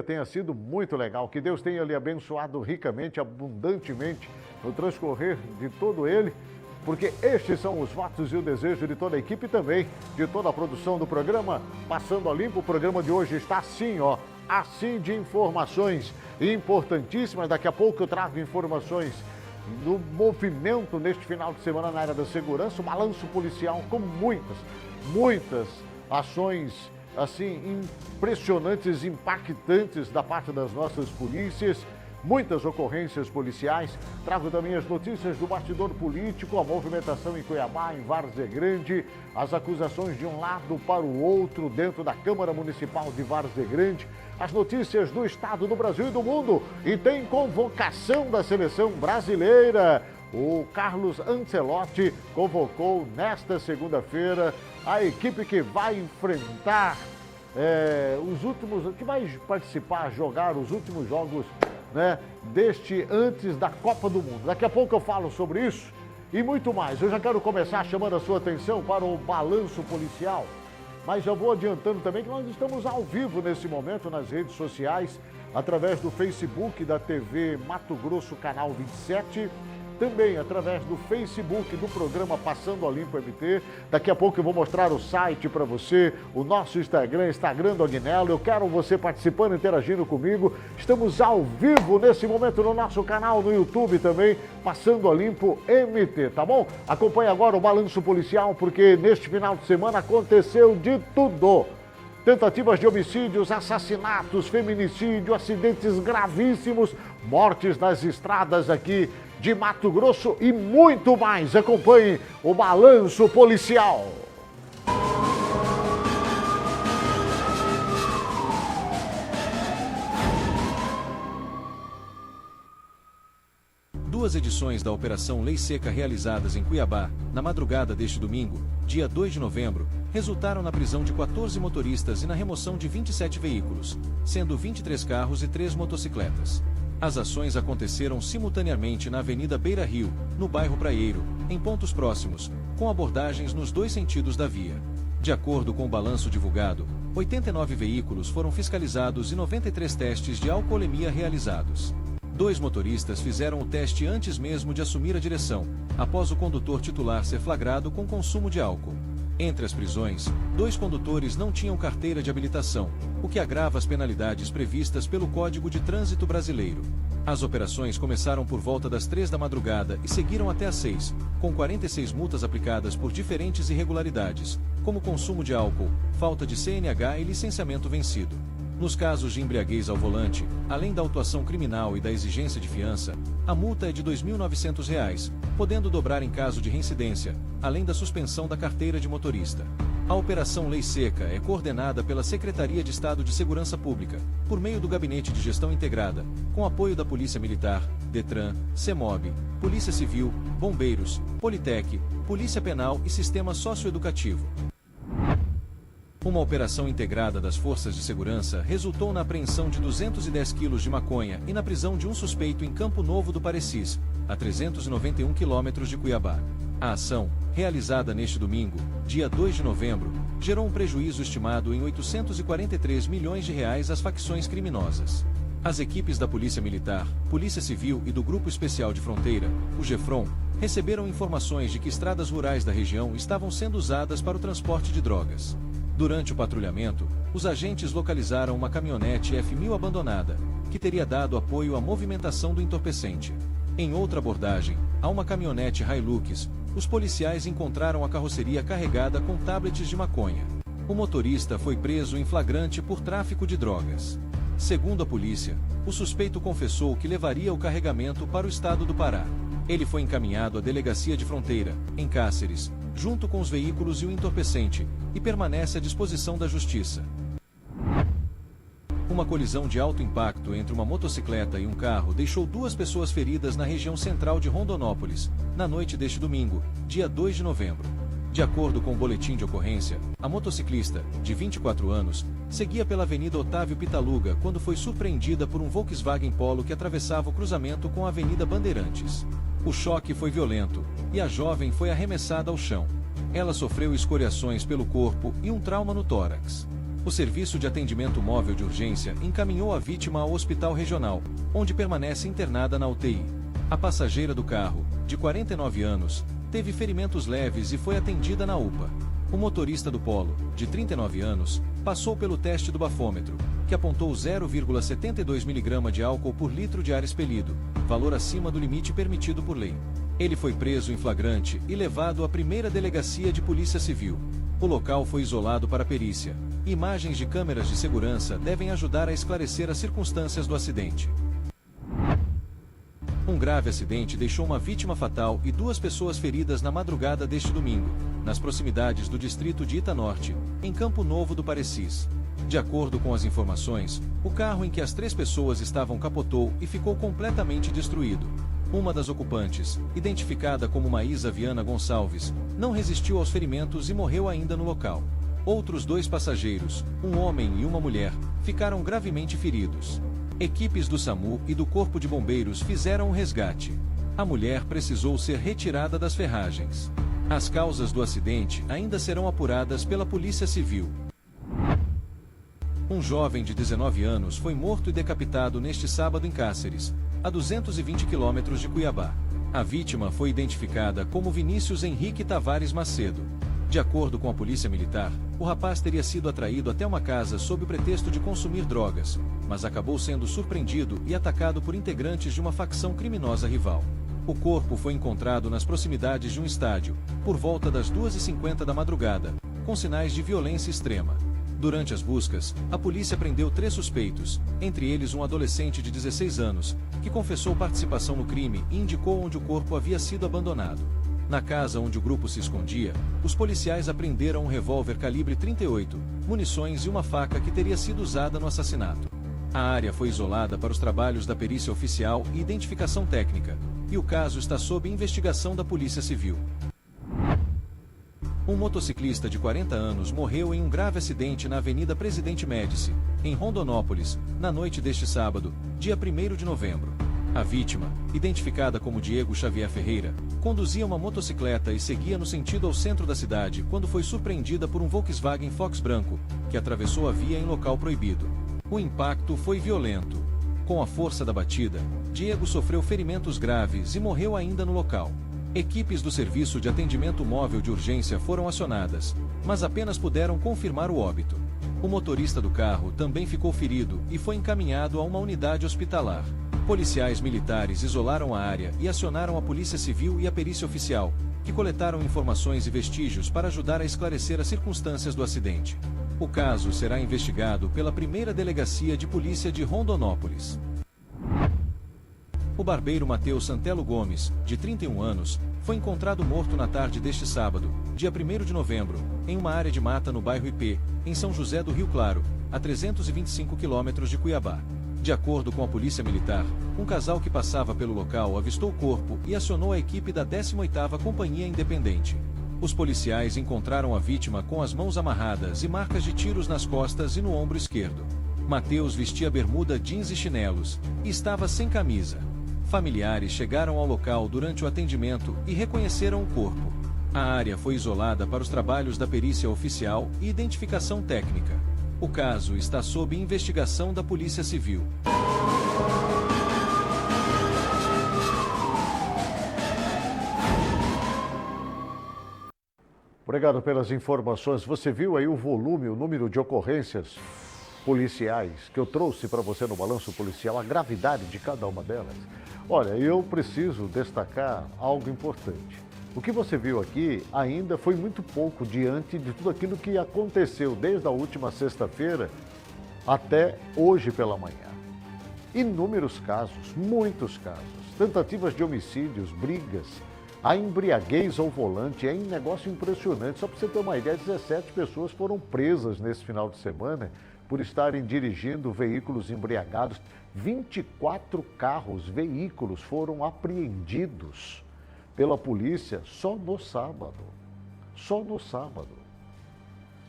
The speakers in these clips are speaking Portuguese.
Tenha sido muito legal, que Deus tenha lhe abençoado ricamente, abundantemente no transcorrer de todo ele, porque estes são os votos e o desejo de toda a equipe e também de toda a produção do programa Passando a Limpo. O programa de hoje está assim, assim de informações importantíssimas. Daqui a pouco eu trago informações do movimento neste final de semana na área da segurança, o balanço policial com muitas ações assim impressionantes, impactantes da parte das nossas polícias, muitas ocorrências policiais. Trago também as notícias do bastidor político, a movimentação em Cuiabá, em Várzea Grande, as acusações de um lado para o outro dentro da Câmara Municipal de Várzea Grande, as notícias do estado, do Brasil e do mundo. E tem convocação da seleção brasileira. O Carlos Ancelotti convocou nesta segunda-feira a equipe que vai enfrentar que vai participar, jogar os últimos jogos, antes da Copa do Mundo. Daqui a pouco eu falo sobre isso e muito mais. Eu já quero começar chamando a sua atenção para o balanço policial, mas já vou adiantando também que nós estamos ao vivo nesse momento nas redes sociais, através do Facebook da TV Mato Grosso, canal 27, também através do Facebook do programa Passando a Limpo MT. Daqui a pouco eu vou mostrar o site para você, o nosso Instagram do Agnello. Eu quero você participando, interagindo comigo. Estamos ao vivo nesse momento no nosso canal no YouTube também, Passando a Limpo MT, tá bom? Acompanhe agora o balanço policial, porque neste final de semana aconteceu de tudo. Tentativas de homicídios, assassinatos, feminicídio, acidentes gravíssimos, mortes nas estradas aqui de Mato Grosso e muito mais. Acompanhe o balanço policial. Duas edições da Operação Lei Seca realizadas em Cuiabá, na madrugada deste domingo, dia 2 de novembro, resultaram na prisão de 14 motoristas e na remoção de 27 veículos, sendo 23 carros e 3 motocicletas. As ações aconteceram simultaneamente na Avenida Beira Rio, no bairro Praieiro, em pontos próximos, com abordagens nos dois sentidos da via. De acordo com o balanço divulgado, 89 veículos foram fiscalizados e 93 testes de alcoolemia realizados. 2 motoristas fizeram o teste antes mesmo de assumir a direção, após o condutor titular ser flagrado com consumo de álcool. Entre as prisões, 2 condutores não tinham carteira de habilitação, o que agrava as penalidades previstas pelo Código de Trânsito Brasileiro. As operações começaram por volta das 3 da madrugada e seguiram até às 6, com 46 multas aplicadas por diferentes irregularidades, como consumo de álcool, falta de CNH e licenciamento vencido. Nos casos de embriaguez ao volante, além da autuação criminal e da exigência de fiança, a multa é de R$ 2.900, podendo dobrar em caso de reincidência, além da suspensão da carteira de motorista. A Operação Lei Seca é coordenada pela Secretaria de Estado de Segurança Pública, por meio do Gabinete de Gestão Integrada, com apoio da Polícia Militar, Detran, CEMOB, Polícia Civil, Bombeiros, Politec, Polícia Penal e Sistema Socioeducativo. Uma operação integrada das forças de segurança resultou na apreensão de 210 quilos de maconha e na prisão de um suspeito em Campo Novo do Parecis, a 391 quilômetros de Cuiabá. A ação, realizada neste domingo, dia 2 de novembro, gerou um prejuízo estimado em R$ 843 milhões às facções criminosas. As equipes da Polícia Militar, Polícia Civil e do Grupo Especial de Fronteira, o GEFRON, receberam informações de que estradas rurais da região estavam sendo usadas para o transporte de drogas. Durante o patrulhamento, os agentes localizaram uma caminhonete F1000 abandonada, que teria dado apoio à movimentação do entorpecente. Em outra abordagem, a uma caminhonete Hilux, os policiais encontraram a carroceria carregada com tablets de maconha. O motorista foi preso em flagrante por tráfico de drogas. Segundo a polícia, o suspeito confessou que levaria o carregamento para o estado do Pará. Ele foi encaminhado à Delegacia de Fronteira, em Cáceres, junto com os veículos e o entorpecente, e permanece à disposição da Justiça. Uma colisão de alto impacto entre uma motocicleta e um carro deixou 2 pessoas feridas na região central de Rondonópolis, na noite deste domingo, dia 2 de novembro. De acordo com o boletim de ocorrência, a motociclista, de 24 anos, seguia pela Avenida Otávio Pitaluga quando foi surpreendida por um Volkswagen Polo que atravessava o cruzamento com a Avenida Bandeirantes. O choque foi violento, e a jovem foi arremessada ao chão. Ela sofreu escoriações pelo corpo e um trauma no tórax. O Serviço de Atendimento Móvel de Urgência encaminhou a vítima ao hospital regional, onde permanece internada na UTI. A passageira do carro, de 49 anos, teve ferimentos leves e foi atendida na UPA. O motorista do Polo, de 39 anos, passou pelo teste do bafômetro, que apontou 0,72 mg de álcool por litro de ar expelido, valor acima do limite permitido por lei. Ele foi preso em flagrante e levado à primeira delegacia de Polícia Civil. O local foi isolado para perícia. Imagens de câmeras de segurança devem ajudar a esclarecer as circunstâncias do acidente. Um grave acidente deixou uma vítima fatal e 2 pessoas feridas na madrugada deste domingo, nas proximidades do distrito de Itanorte, em Campo Novo do Parecis. De acordo com as informações, o carro em que as 3 pessoas estavam capotou e ficou completamente destruído. Uma das ocupantes, identificada como Maísa Viana Gonçalves, não resistiu aos ferimentos e morreu ainda no local. Outros 2 passageiros, um homem e uma mulher, ficaram gravemente feridos. Equipes do SAMU e do Corpo de Bombeiros fizeram o resgate. A mulher precisou ser retirada das ferragens. As causas do acidente ainda serão apuradas pela Polícia Civil. Um jovem de 19 anos foi morto e decapitado neste sábado em Cáceres, a 220 quilômetros de Cuiabá. A vítima foi identificada como Vinícius Henrique Tavares Macedo. De acordo com a Polícia Militar, o rapaz teria sido atraído até uma casa sob o pretexto de consumir drogas, mas acabou sendo surpreendido e atacado por integrantes de uma facção criminosa rival. O corpo foi encontrado nas proximidades de um estádio, por volta das 2h50 da madrugada, com sinais de violência extrema. Durante as buscas, a polícia prendeu 3 suspeitos, entre eles um adolescente de 16 anos, que confessou participação no crime e indicou onde o corpo havia sido abandonado. Na casa onde o grupo se escondia, os policiais apreenderam um revólver calibre 38, munições e uma faca que teria sido usada no assassinato. A área foi isolada para os trabalhos da perícia oficial e identificação técnica, e o caso está sob investigação da Polícia Civil. Um motociclista de 40 anos morreu em um grave acidente na Avenida Presidente Médici, em Rondonópolis, na noite deste sábado, dia 1º de novembro. A vítima, identificada como Diego Xavier Ferreira, conduzia uma motocicleta e seguia no sentido ao centro da cidade quando foi surpreendida por um Volkswagen Fox branco, que atravessou a via em local proibido. O impacto foi violento. Com a força da batida, Diego sofreu ferimentos graves e morreu ainda no local. Equipes do Serviço de Atendimento Móvel de Urgência foram acionadas, mas apenas puderam confirmar o óbito. O motorista do carro também ficou ferido e foi encaminhado a uma unidade hospitalar. Policiais militares isolaram a área e acionaram a Polícia Civil e a perícia oficial, que coletaram informações e vestígios para ajudar a esclarecer as circunstâncias do acidente. O caso será investigado pela primeira Delegacia de Polícia de Rondonópolis. O barbeiro Matheus Santelo Gomes, de 31 anos, foi encontrado morto na tarde deste sábado, dia 1º de novembro, em uma área de mata no bairro IP, em São José do Rio Claro, a 325 quilômetros de Cuiabá. De acordo com a Polícia Militar, um casal que passava pelo local avistou o corpo e acionou a equipe da 18ª Companhia Independente. Os policiais encontraram a vítima com as mãos amarradas e marcas de tiros nas costas e no ombro esquerdo. Matheus vestia bermuda jeans e chinelos, e estava sem camisa. Familiares chegaram ao local durante o atendimento e reconheceram o corpo. A área foi isolada para os trabalhos da perícia oficial e identificação técnica. O caso está sob investigação da Polícia Civil. Obrigado pelas informações. Você viu aí o volume, o número de ocorrências policiais que eu trouxe para você no Balanço Policial, a gravidade de cada uma delas? Olha, eu preciso destacar algo importante. O que você viu aqui ainda foi muito pouco diante de tudo aquilo que aconteceu desde a última sexta-feira até hoje pela manhã. Inúmeros casos, muitos casos, tentativas de homicídios, brigas, a embriaguez ao volante, é um negócio impressionante. Só para você ter uma ideia, 17 pessoas foram presas nesse final de semana por estarem dirigindo veículos embriagados. 24 carros, veículos foram apreendidos pela polícia só no sábado. Só no sábado.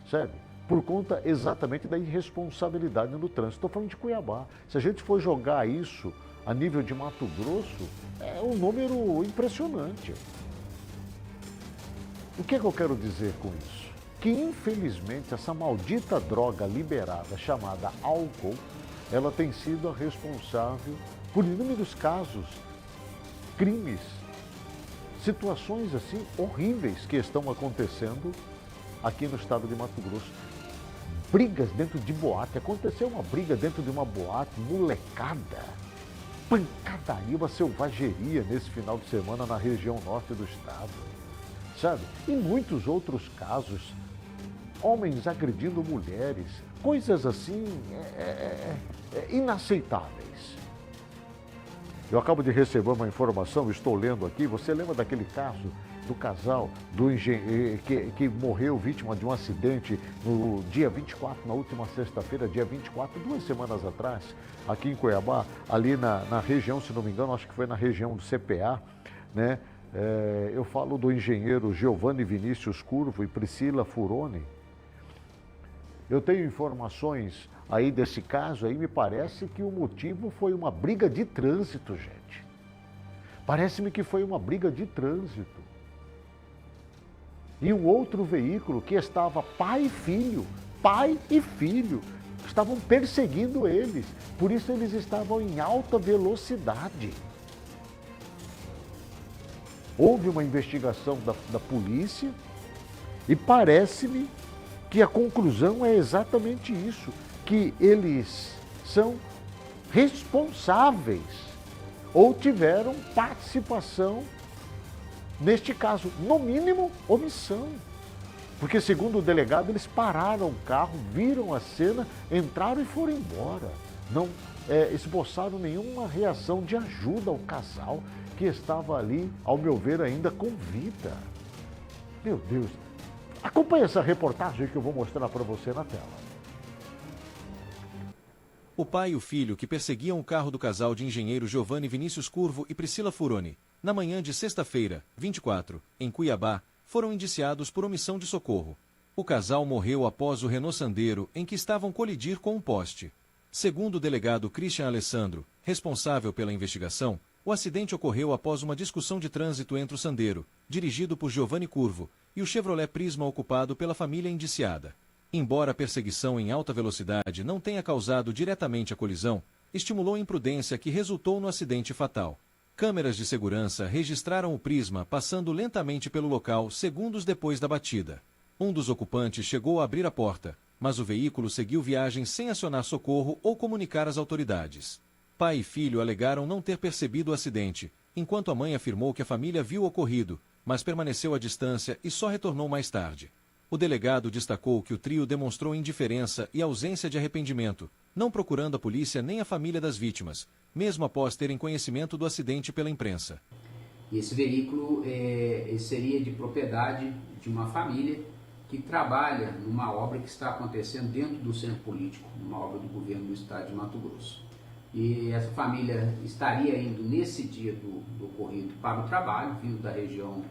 Sério? Por conta exatamente da irresponsabilidade no trânsito. Estou falando de Cuiabá. Se a gente for jogar isso a nível de Mato Grosso, é um número impressionante. O que é que eu quero dizer com isso? que infelizmente essa maldita droga liberada chamada álcool, ela tem sido a responsável por inúmeros casos, crimes, situações assim horríveis que estão acontecendo aqui no estado de Mato Grosso. Brigas dentro de boate, aconteceu uma briga dentro de uma boate, molecada, pancadaria, uma selvageria nesse final de semana na região norte do estado, sabe? E muitos outros casos, homens agredindo mulheres, coisas assim inaceitáveis. Eu acabo de receber uma informação, estou lendo aqui, você lembra daquele caso do casal que morreu vítima de um acidente no dia 24, na última sexta-feira, dia 24, 2 semanas atrás, aqui em Cuiabá, ali na região, se não me engano, acho que foi na região do CPA, né? Eu falo do engenheiro Giovanni Vinícius Curvo e Priscila Furoni. Eu tenho informações aí desse caso, aí me parece que o motivo foi uma briga de trânsito, gente. Parece-me que foi uma briga de trânsito. E um outro veículo que estava pai e filho, estavam perseguindo eles. Por isso eles estavam em alta velocidade. Houve uma investigação da polícia e parece-me que a conclusão é exatamente isso, que eles são responsáveis ou tiveram participação, neste caso, no mínimo, omissão. Porque, segundo o delegado, eles pararam o carro, viram a cena, entraram e foram embora. Não esboçaram nenhuma reação de ajuda ao casal que estava ali, ao meu ver, ainda com vida. Meu Deus. Acompanhe essa reportagem que eu vou mostrar para você na tela. O pai e o filho que perseguiam o carro do casal de engenheiro Giovanni Vinícius Curvo e Priscila Furoni, na manhã de sexta-feira, 24, em Cuiabá, foram indiciados por omissão de socorro. O casal morreu após o Renault Sandero em que estavam colidir com um poste. Segundo o delegado Christian Alessandro, responsável pela investigação, o acidente ocorreu após uma discussão de trânsito entre o Sandero, dirigido por Giovanni Curvo, e o Chevrolet Prisma ocupado pela família indiciada. Embora a perseguição em alta velocidade não tenha causado diretamente a colisão, estimulou a imprudência que resultou no acidente fatal. Câmeras de segurança registraram o Prisma passando lentamente pelo local segundos depois da batida. Um dos ocupantes chegou a abrir a porta, mas o veículo seguiu viagem sem acionar socorro ou comunicar às autoridades. Pai e filho alegaram não ter percebido o acidente, enquanto a mãe afirmou que a família viu o ocorrido, mas permaneceu à distância e só retornou mais tarde. O delegado destacou que o trio demonstrou indiferença e ausência de arrependimento, não procurando a polícia nem a família das vítimas, mesmo após terem conhecimento do acidente pela imprensa. Esse veículo seria de propriedade de uma família que trabalha numa obra que está acontecendo dentro do centro político, uma obra do governo do estado de Mato Grosso. E essa família estaria indo nesse dia do ocorrido para o trabalho, vindo da região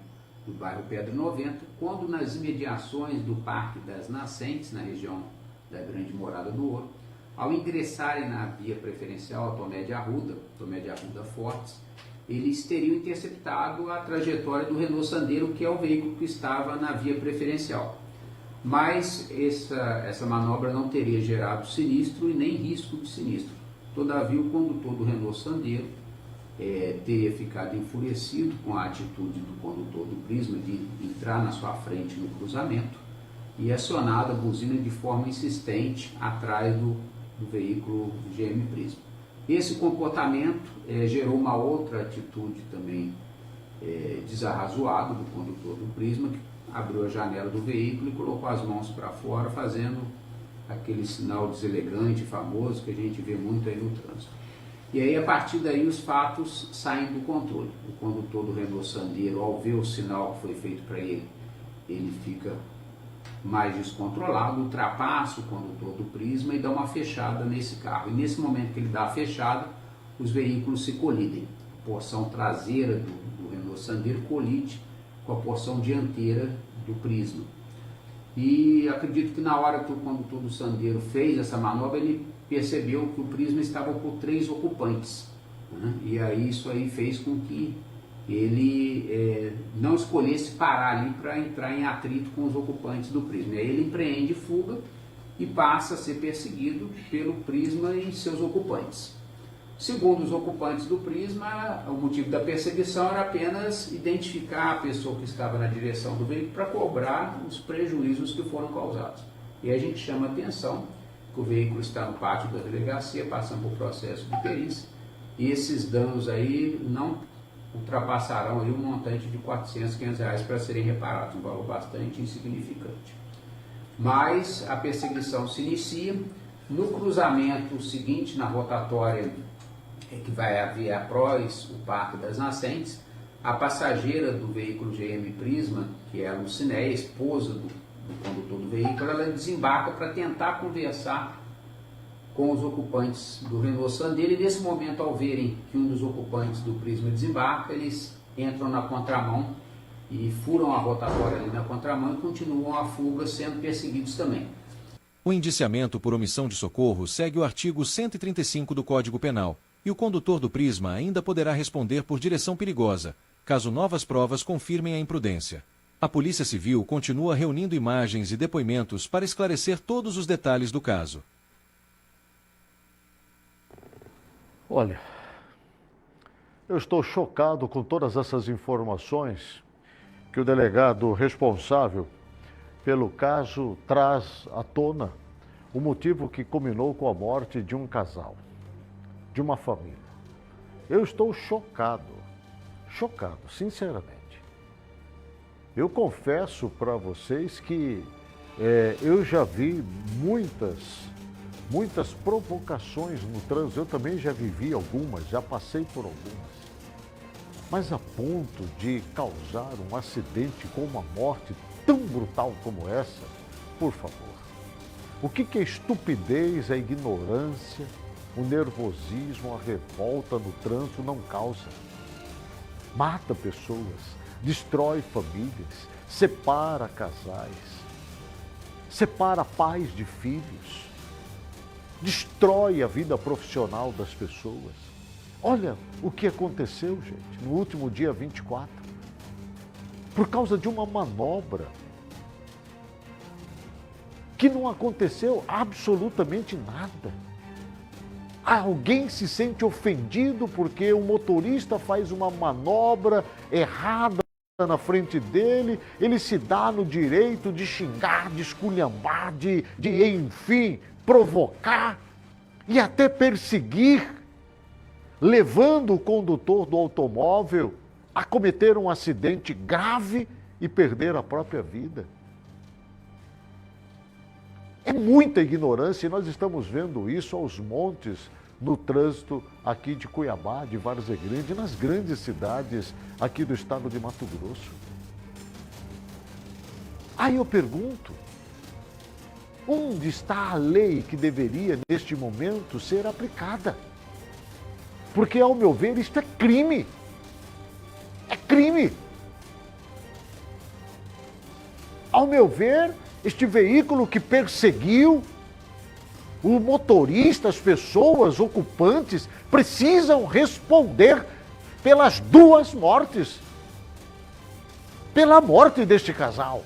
do bairro Pedra 90, quando nas imediações do Parque das Nascentes, na região da Grande Morada do Ouro, ao ingressarem na via preferencial, a Tomé de Arruda Fortes, eles teriam interceptado a trajetória do Renault Sandero, que é o veículo que estava na via preferencial. Mas essa manobra não teria gerado sinistro e nem risco de sinistro. Todavia, o condutor do Renault Sandero teria ficado enfurecido com a atitude do condutor do Prisma de entrar na sua frente no cruzamento e acionado a buzina de forma insistente atrás do veículo GM Prisma. Esse comportamento gerou uma outra atitude também desarrazoada do condutor do Prisma, que abriu a janela do veículo e colocou as mãos para fora, fazendo aquele sinal deselegante, famoso, que a gente vê muito aí no trânsito. E aí, a partir daí, os fatos saem do controle. O condutor do Renault Sandero, ao ver o sinal que foi feito para ele, ele fica mais descontrolado, ultrapassa o condutor do Prisma e dá uma fechada nesse carro. E nesse momento que ele dá a fechada, os veículos se colidem. A porção traseira do Renault Sandero colide com a porção dianteira do Prisma. E acredito que na hora que o condutor do Sandero fez essa manobra, ele percebeu que o Prisma estava por 3 ocupantes, né? E aí isso aí fez com que ele não escolhesse parar ali para entrar em atrito com os ocupantes do Prisma. Aí ele empreende fuga e passa a ser perseguido pelo Prisma e seus ocupantes. Segundo os ocupantes do Prisma, o motivo da perseguição era apenas identificar a pessoa que estava na direção do veículo para cobrar os prejuízos que foram causados. E a gente chama a atenção que o veículo está no pátio da delegacia, passando por processo de perícia, e esses danos aí não ultrapassarão aí um montante de R$400, R$500 para serem reparados, um valor bastante insignificante. Mas a perseguição se inicia no cruzamento seguinte, na rotatória que vai haver após o Parque das Nascentes. A passageira do veículo GM Prisma, que é a Lucinéia, esposa do condutor do veículo, ela desembarca para tentar conversar com os ocupantes do Renault Sandero, e nesse momento, ao verem que um dos ocupantes do Prisma desembarca, eles entram na contramão e furam a rotatória ali na contramão e continuam a fuga, sendo perseguidos também. O indiciamento por omissão de socorro segue o artigo 135 do Código Penal, e o condutor do Prisma ainda poderá responder por direção perigosa, caso novas provas confirmem a imprudência. A Polícia Civil continua reunindo imagens e depoimentos para esclarecer todos os detalhes do caso. Olha, eu estou chocado com todas essas informações que o delegado responsável pelo caso traz à tona, o motivo que culminou com a morte de um casal, de uma família. Eu estou chocado, sinceramente. Eu confesso para vocês que eu já vi muitas provocações no trânsito. Eu também já vivi algumas, já passei por algumas. Mas a ponto de causar um acidente com uma morte tão brutal como essa, por favor. O que é estupidez, a ignorância, o nervosismo, a revolta no trânsito não causa? Mata pessoas, destrói famílias, separa casais, separa pais de filhos, destrói a vida profissional das pessoas. Olha o que aconteceu, gente, no último dia 24, por causa de uma manobra que não aconteceu absolutamente nada. Alguém se sente ofendido porque o motorista faz uma manobra errada na frente dele, ele se dá no direito de xingar, de esculhambar, de enfim, provocar e até perseguir, levando o condutor do automóvel a cometer um acidente grave e perder a própria vida. É muita ignorância e nós estamos vendo isso aos montes no trânsito aqui de Cuiabá, de Várzea Grande, nas grandes cidades aqui do estado de Mato Grosso. Aí eu pergunto, onde está a lei que deveria, neste momento, ser aplicada? Porque, ao meu ver, isto é crime. É crime. Ao meu ver, este veículo que perseguiu o motorista, as pessoas ocupantes, precisam responder pelas duas mortes. Pela morte deste casal.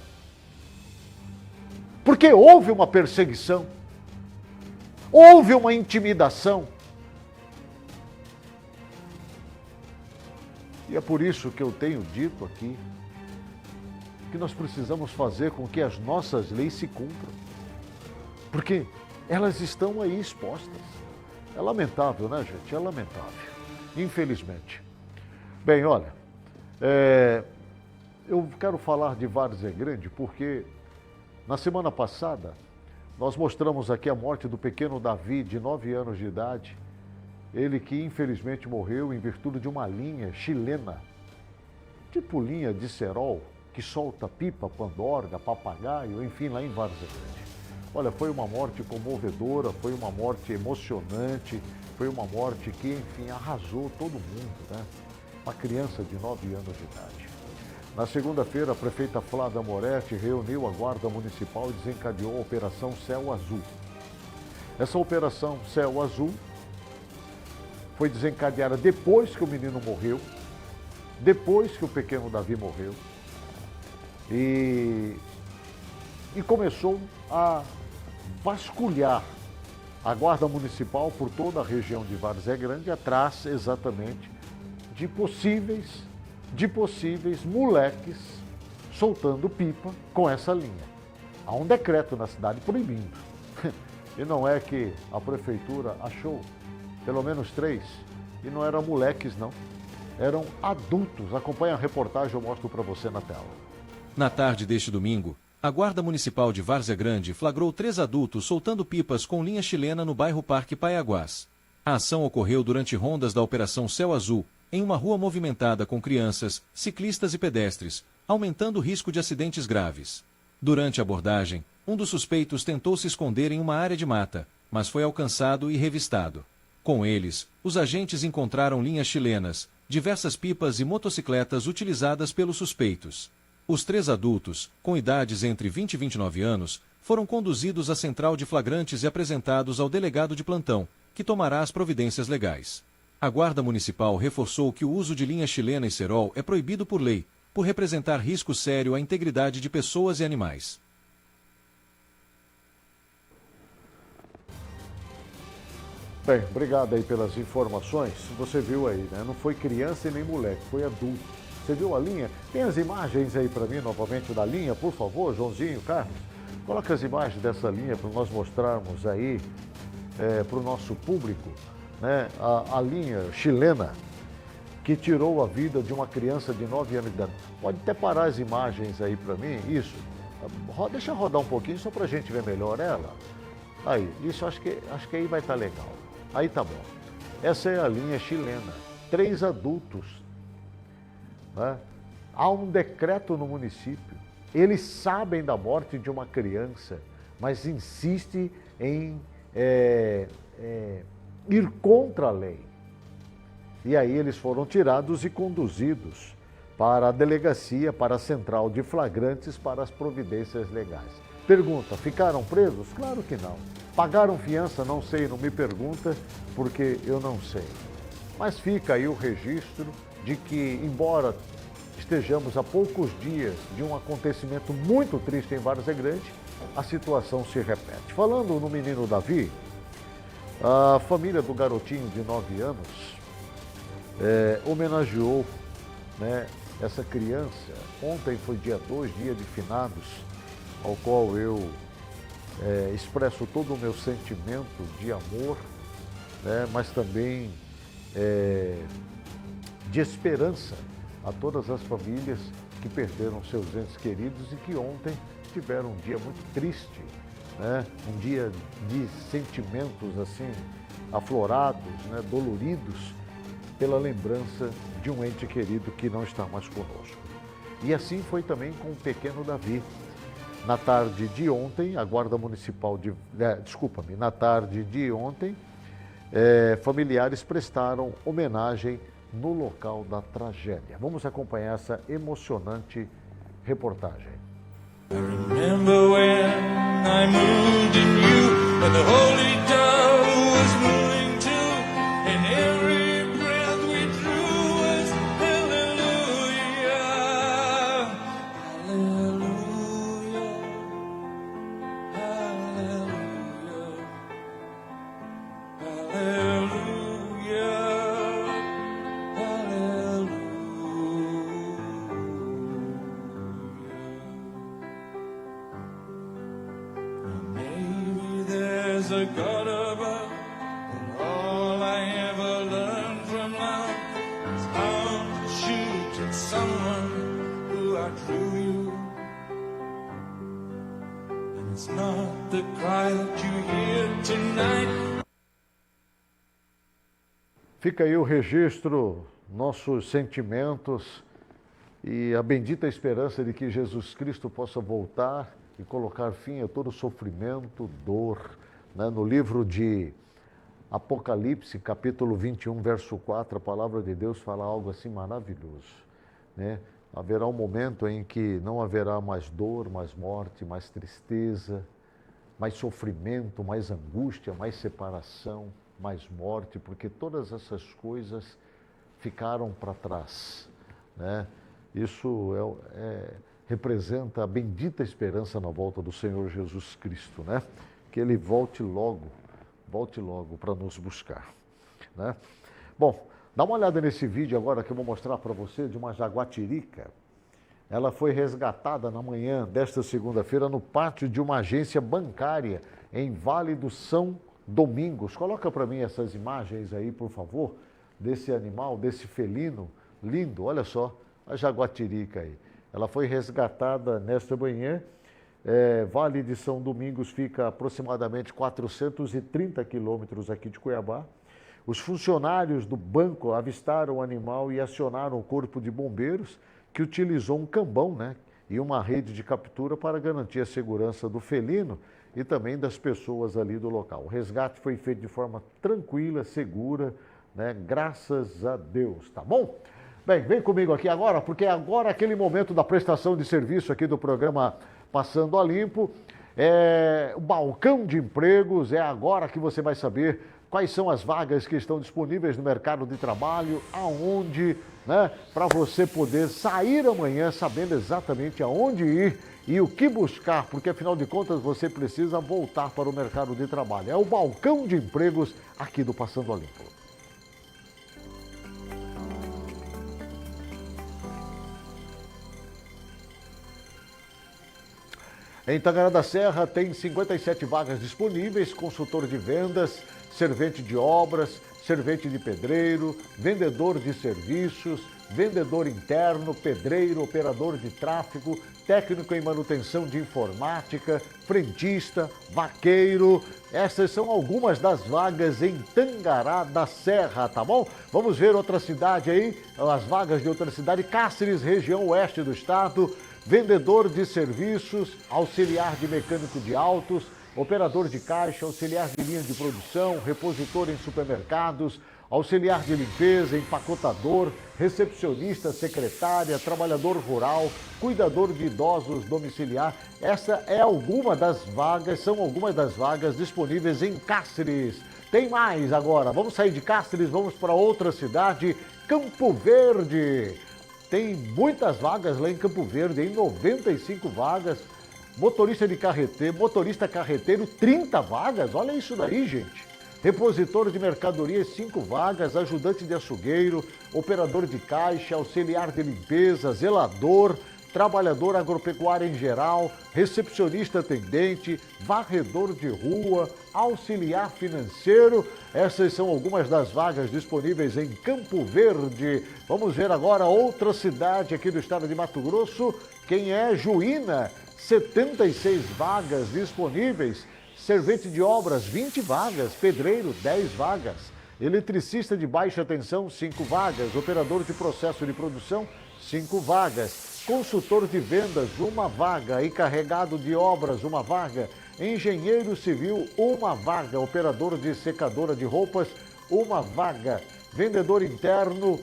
Porque houve uma perseguição. Houve uma intimidação. E é por isso que eu tenho dito aqui que nós precisamos fazer com que as nossas leis se cumpram. Porque elas estão aí expostas. É lamentável, né, gente? É lamentável. Infelizmente. Bem, olha, eu quero falar de Várzea Grande porque na semana passada nós mostramos aqui a morte do pequeno Davi, de 9 anos de idade. Ele que infelizmente morreu em virtude de uma linha chilena, tipo linha de cerol, que solta pipa, pandorga, papagaio, enfim, lá em Várzea Grande. Olha, foi uma morte comovedora, foi uma morte emocionante, foi uma morte que, enfim, arrasou todo mundo, né? Uma criança de 9 anos de idade. Na segunda-feira, a prefeita Flávia Moretti reuniu a Guarda Municipal e desencadeou a Operação Céu Azul. Essa Operação Céu Azul foi desencadeada depois que o menino morreu, depois que o pequeno Davi morreu. E começou a vasculhar a Guarda Municipal por toda a região de Várzea Grande, atrás exatamente de possíveis moleques soltando pipa com essa linha. Há um decreto na cidade proibindo. E não é que a prefeitura achou pelo menos 3, e não eram moleques não, eram adultos. Acompanhe a reportagem, eu mostro para você na tela. Na tarde deste domingo, a Guarda Municipal de Várzea Grande flagrou 3 adultos soltando pipas com linha chilena no bairro Parque Paiaguás. A ação ocorreu durante rondas da Operação Céu Azul, em uma rua movimentada com crianças, ciclistas e pedestres, aumentando o risco de acidentes graves. Durante a abordagem, um dos suspeitos tentou se esconder em uma área de mata, mas foi alcançado e revistado. Com eles, os agentes encontraram linhas chilenas, diversas pipas e motocicletas utilizadas pelos suspeitos. Os 3 adultos, com idades entre 20 e 29 anos, foram conduzidos à central de flagrantes e apresentados ao delegado de plantão, que tomará as providências legais. A Guarda Municipal reforçou que o uso de linha chilena e cerol é proibido por lei, por representar risco sério à integridade de pessoas e animais. Bem, obrigado aí pelas informações. Você viu aí, né? Não foi criança e nem moleque, foi adulto. Você viu a linha? Tem as imagens aí para mim, novamente, da linha, por favor, Joãozinho, Carlos? Coloca as imagens dessa linha para nós mostrarmos aí para o nosso público, né? A linha chilena que tirou a vida de uma criança de 9 anos de idade. Pode até parar as imagens aí para mim, isso. Deixa rodar um pouquinho só para a gente ver melhor ela. Aí, isso acho que aí vai estar legal. Aí tá bom. Essa é a linha chilena. 3 adultos. Né? Há um decreto no município. Eles sabem da morte de uma criança, mas insiste em ir contra a lei. E aí eles foram tirados e conduzidos para a delegacia, para a central de flagrantes, para as providências legais. Pergunta, ficaram presos? Claro que não. Pagaram fiança? Não sei, não me pergunta, porque eu não sei. Mas fica aí o registro de que, embora estejamos a poucos dias de um acontecimento muito triste em Várzea Grande, a situação se repete. Falando no menino Davi, a família do garotinho de 9 anos homenageou, né, essa criança. Ontem foi dia 2, dia de finados, ao qual eu expresso todo o meu sentimento de amor, né, mas também de esperança a todas as famílias que perderam seus entes queridos e que ontem tiveram um dia muito triste, né, um dia de sentimentos assim aflorados, né, doloridos pela lembrança de um ente querido que não está mais conosco. E assim foi também com o pequeno Davi. Na tarde de ontem, a Guarda Municipal na tarde de ontem, familiares prestaram homenagem no local da tragédia. Vamos acompanhar essa emocionante reportagem. I remember when I moved in you, and the holy dove was moving too, and every breath we drew was hallelujah, hallelujah, hallelujah, hallelujah, hallelujah. Maybe there's a God above, and all I ever learned from love is how to shoot at someone who outdrew you. And it's not the cry that you hear tonight. Fica aí o registro, nossos sentimentos e a bendita esperança de que Jesus Cristo possa voltar e colocar fim a todo sofrimento, dor. Né? No livro de Apocalipse, capítulo 21, verso 4, a palavra de Deus fala algo assim maravilhoso. Né? Haverá um momento em que não haverá mais dor, mais morte, mais tristeza, mais sofrimento, mais angústia, mais separação, mais morte, porque todas essas coisas ficaram para trás. né? Isso representa a bendita esperança na volta do Senhor Jesus Cristo, né? Que Ele volte logo para nos buscar, né? Bom, dá uma olhada nesse vídeo agora que eu vou mostrar para você de uma jaguatirica. Ela foi resgatada na manhã desta segunda-feira no pátio de uma agência bancária em Vale do São Domingos. Coloca para mim essas imagens aí, por favor, desse animal, desse felino lindo. Olha só, a jaguatirica aí. Ela foi resgatada nesta manhã. Vale de São Domingos fica aproximadamente 430 quilômetros aqui de Cuiabá. Os funcionários do banco avistaram o animal e acionaram o corpo de bombeiros, que utilizou um cambão, né, e uma rede de captura para garantir a segurança do felino e também das pessoas ali do local. O resgate foi feito de forma tranquila, segura, né, graças a Deus, tá bom? Bem, vem comigo aqui agora, porque agora é aquele momento da prestação de serviço aqui do programa Passando a Limpo. O balcão de empregos, é agora que você vai saber quais são as vagas que estão disponíveis no mercado de trabalho, aonde, né, para você poder sair amanhã sabendo exatamente aonde ir e o que buscar, porque afinal de contas você precisa voltar para o mercado de trabalho. É o balcão de empregos aqui do Passando a Limpo. Em Tangará da Serra tem 57 vagas disponíveis, consultor de vendas, servente de obras, servente de pedreiro, vendedor de serviços, vendedor interno, pedreiro, operador de tráfego, técnico em manutenção de informática, frentista, vaqueiro. Essas são algumas das vagas em Tangará da Serra, tá bom? Vamos ver outra cidade aí, as vagas de outra cidade, Cáceres, região oeste do estado. Vendedor de serviços, auxiliar de mecânico de autos, operador de caixa, auxiliar de linha de produção, repositor em supermercados, auxiliar de limpeza, empacotador, recepcionista, secretária, trabalhador rural, cuidador de idosos domiciliar. Essa é alguma das vagas, são algumas das vagas disponíveis em Cáceres. Tem mais agora, vamos sair de Cáceres, vamos para outra cidade, Campo Verde. Tem muitas vagas lá em Campo Verde, em 95 vagas. Motorista carreteiro, 30 vagas. Olha isso daí, gente. Repositor de mercadorias, 5 vagas. Ajudante de açougueiro, operador de caixa, auxiliar de limpeza, zelador, trabalhador agropecuário em geral, recepcionista atendente, varredor de rua, auxiliar financeiro. Essas são algumas das vagas disponíveis em Campo Verde. Vamos ver agora outra cidade aqui do estado de Mato Grosso. Quem é? Juína, 76 vagas disponíveis. Servente de obras, 20 vagas. Pedreiro, 10 vagas. Eletricista de baixa tensão, 5 vagas. Operador de processo de produção, 5 vagas. Consultor de vendas, 1 vaga. Encarregado de obras, 1 vaga. Engenheiro civil, 1 vaga. Operador de secadora de roupas, 1 vaga. Vendedor interno,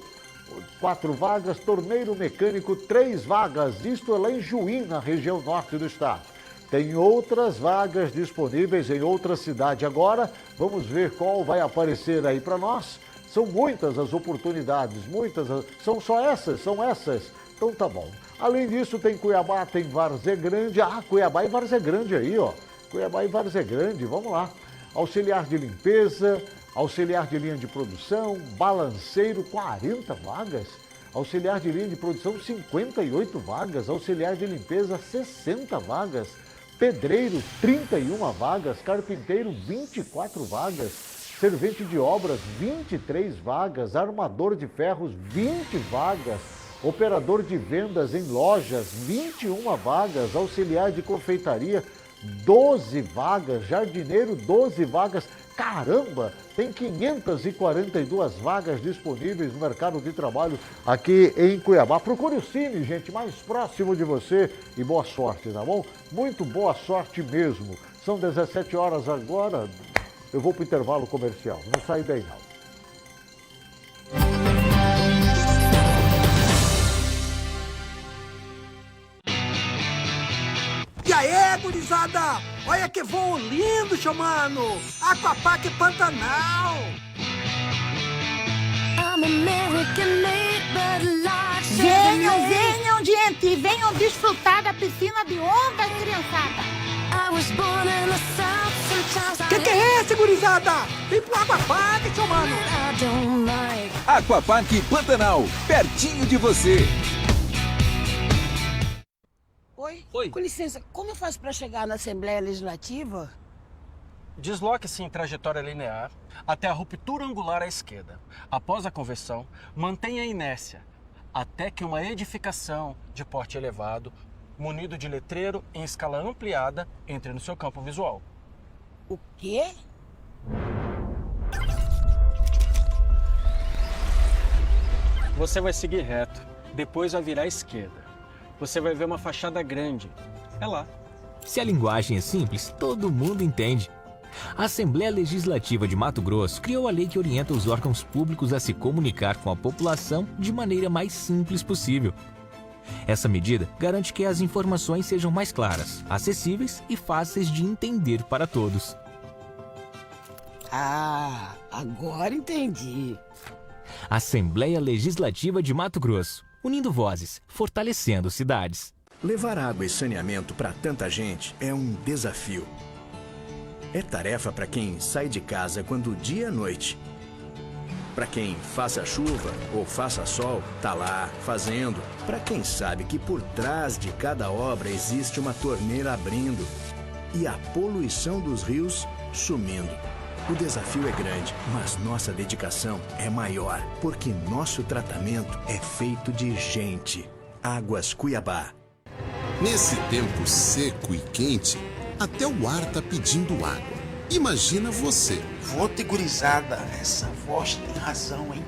4 vagas. Torneiro mecânico, 3 vagas. Isto é lá em Juína, na região norte do estado. Tem outras vagas disponíveis em outra cidade. Agora, vamos ver qual vai aparecer aí para nós. São muitas as oportunidades, são só essas, Então tá bom. Além disso, tem Cuiabá, tem Várzea Grande. Cuiabá e Várzea Grande aí, ó. Cuiabá e Várzea Grande, vamos lá. Auxiliar de limpeza, auxiliar de linha de produção, balanceiro, 40 vagas. Auxiliar de linha de produção, 58 vagas. Auxiliar de limpeza, 60 vagas. Pedreiro, 31 vagas. Carpinteiro, 24 vagas. Servente de obras, 23 vagas. Armador de ferros, 20 vagas. Operador de vendas em lojas, 21 vagas. Auxiliar de confeitaria, 12 vagas. Jardineiro, 12 vagas. Caramba, tem 542 vagas disponíveis no mercado de trabalho aqui em Cuiabá. Procure o Cine, gente, mais próximo de você e boa sorte, tá bom? Muito boa sorte mesmo. São 17 horas agora, eu vou para o intervalo comercial. Não sai daí não. E aí, gurizada? Olha que voo lindo, chamano! Aquapark Pantanal! I'm American made, but a lot E venham desfrutar da piscina de ondas, criançada. Que é esse, gurizada? Vem pro Aquapark, seu mano. Aquapark Pantanal, pertinho de você. Oi. Com licença, como eu faço para chegar na Assembleia Legislativa? Desloque-se em trajetória linear até a ruptura angular à esquerda. Após a conversão, mantenha a inércia até que uma edificação de porte elevado, munido de letreiro em escala ampliada, entre no seu campo visual. O quê? Você vai seguir reto, depois vai virar à esquerda. Você vai ver uma fachada grande. É lá. Se a linguagem é simples, todo mundo entende. A Assembleia Legislativa de Mato Grosso criou a lei que orienta os órgãos públicos a se comunicar com a população de maneira mais simples possível. Essa medida garante que as informações sejam mais claras, acessíveis e fáceis de entender para todos. Ah, agora entendi. Assembleia Legislativa de Mato Grosso, unindo vozes, fortalecendo cidades. Levar água e saneamento para tanta gente é um desafio. É tarefa para quem sai de casa quando dia é noite. Para quem faça chuva ou faça sol, tá lá fazendo. Para quem sabe que por trás de cada obra existe uma torneira abrindo e a poluição dos rios sumindo. O desafio é grande, mas nossa dedicação é maior, porque nosso tratamento é feito de gente. Águas Cuiabá. Nesse tempo seco e quente, até o ar tá pedindo água. Imagina você. Vote, gurizada, essa voz tem razão, hein?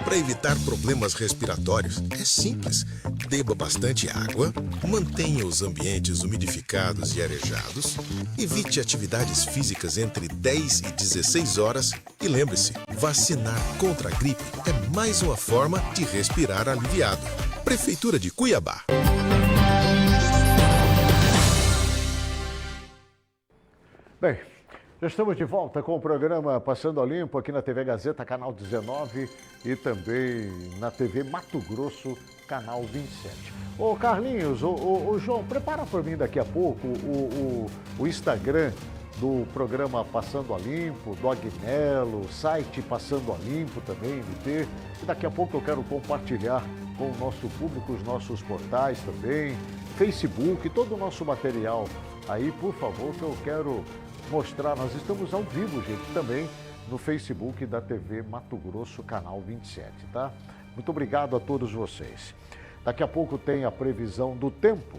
Para evitar problemas respiratórios, é simples. Beba bastante água, mantenha os ambientes umidificados e arejados, evite atividades físicas entre 10 e 16 horas e lembre-se, vacinar contra a gripe é mais uma forma de respirar aliviado. Prefeitura de Cuiabá. Bem, já estamos de volta com o programa Passando a Limpo aqui na TV Gazeta, canal 19 e também na TV Mato Grosso, canal 27. Ô Carlinhos, ô João, prepara para mim daqui a pouco o Instagram do programa Passando a Limpo, do Agnello, site Passando a Limpo também, MT. E daqui a pouco eu quero compartilhar com o nosso público, os nossos portais também, Facebook, todo o nosso material aí, por favor, que eu quero mostrar. Nós estamos ao vivo, gente, também no Facebook da TV Mato Grosso, canal 27, tá? Muito obrigado a todos vocês. Daqui a pouco tem a previsão do tempo.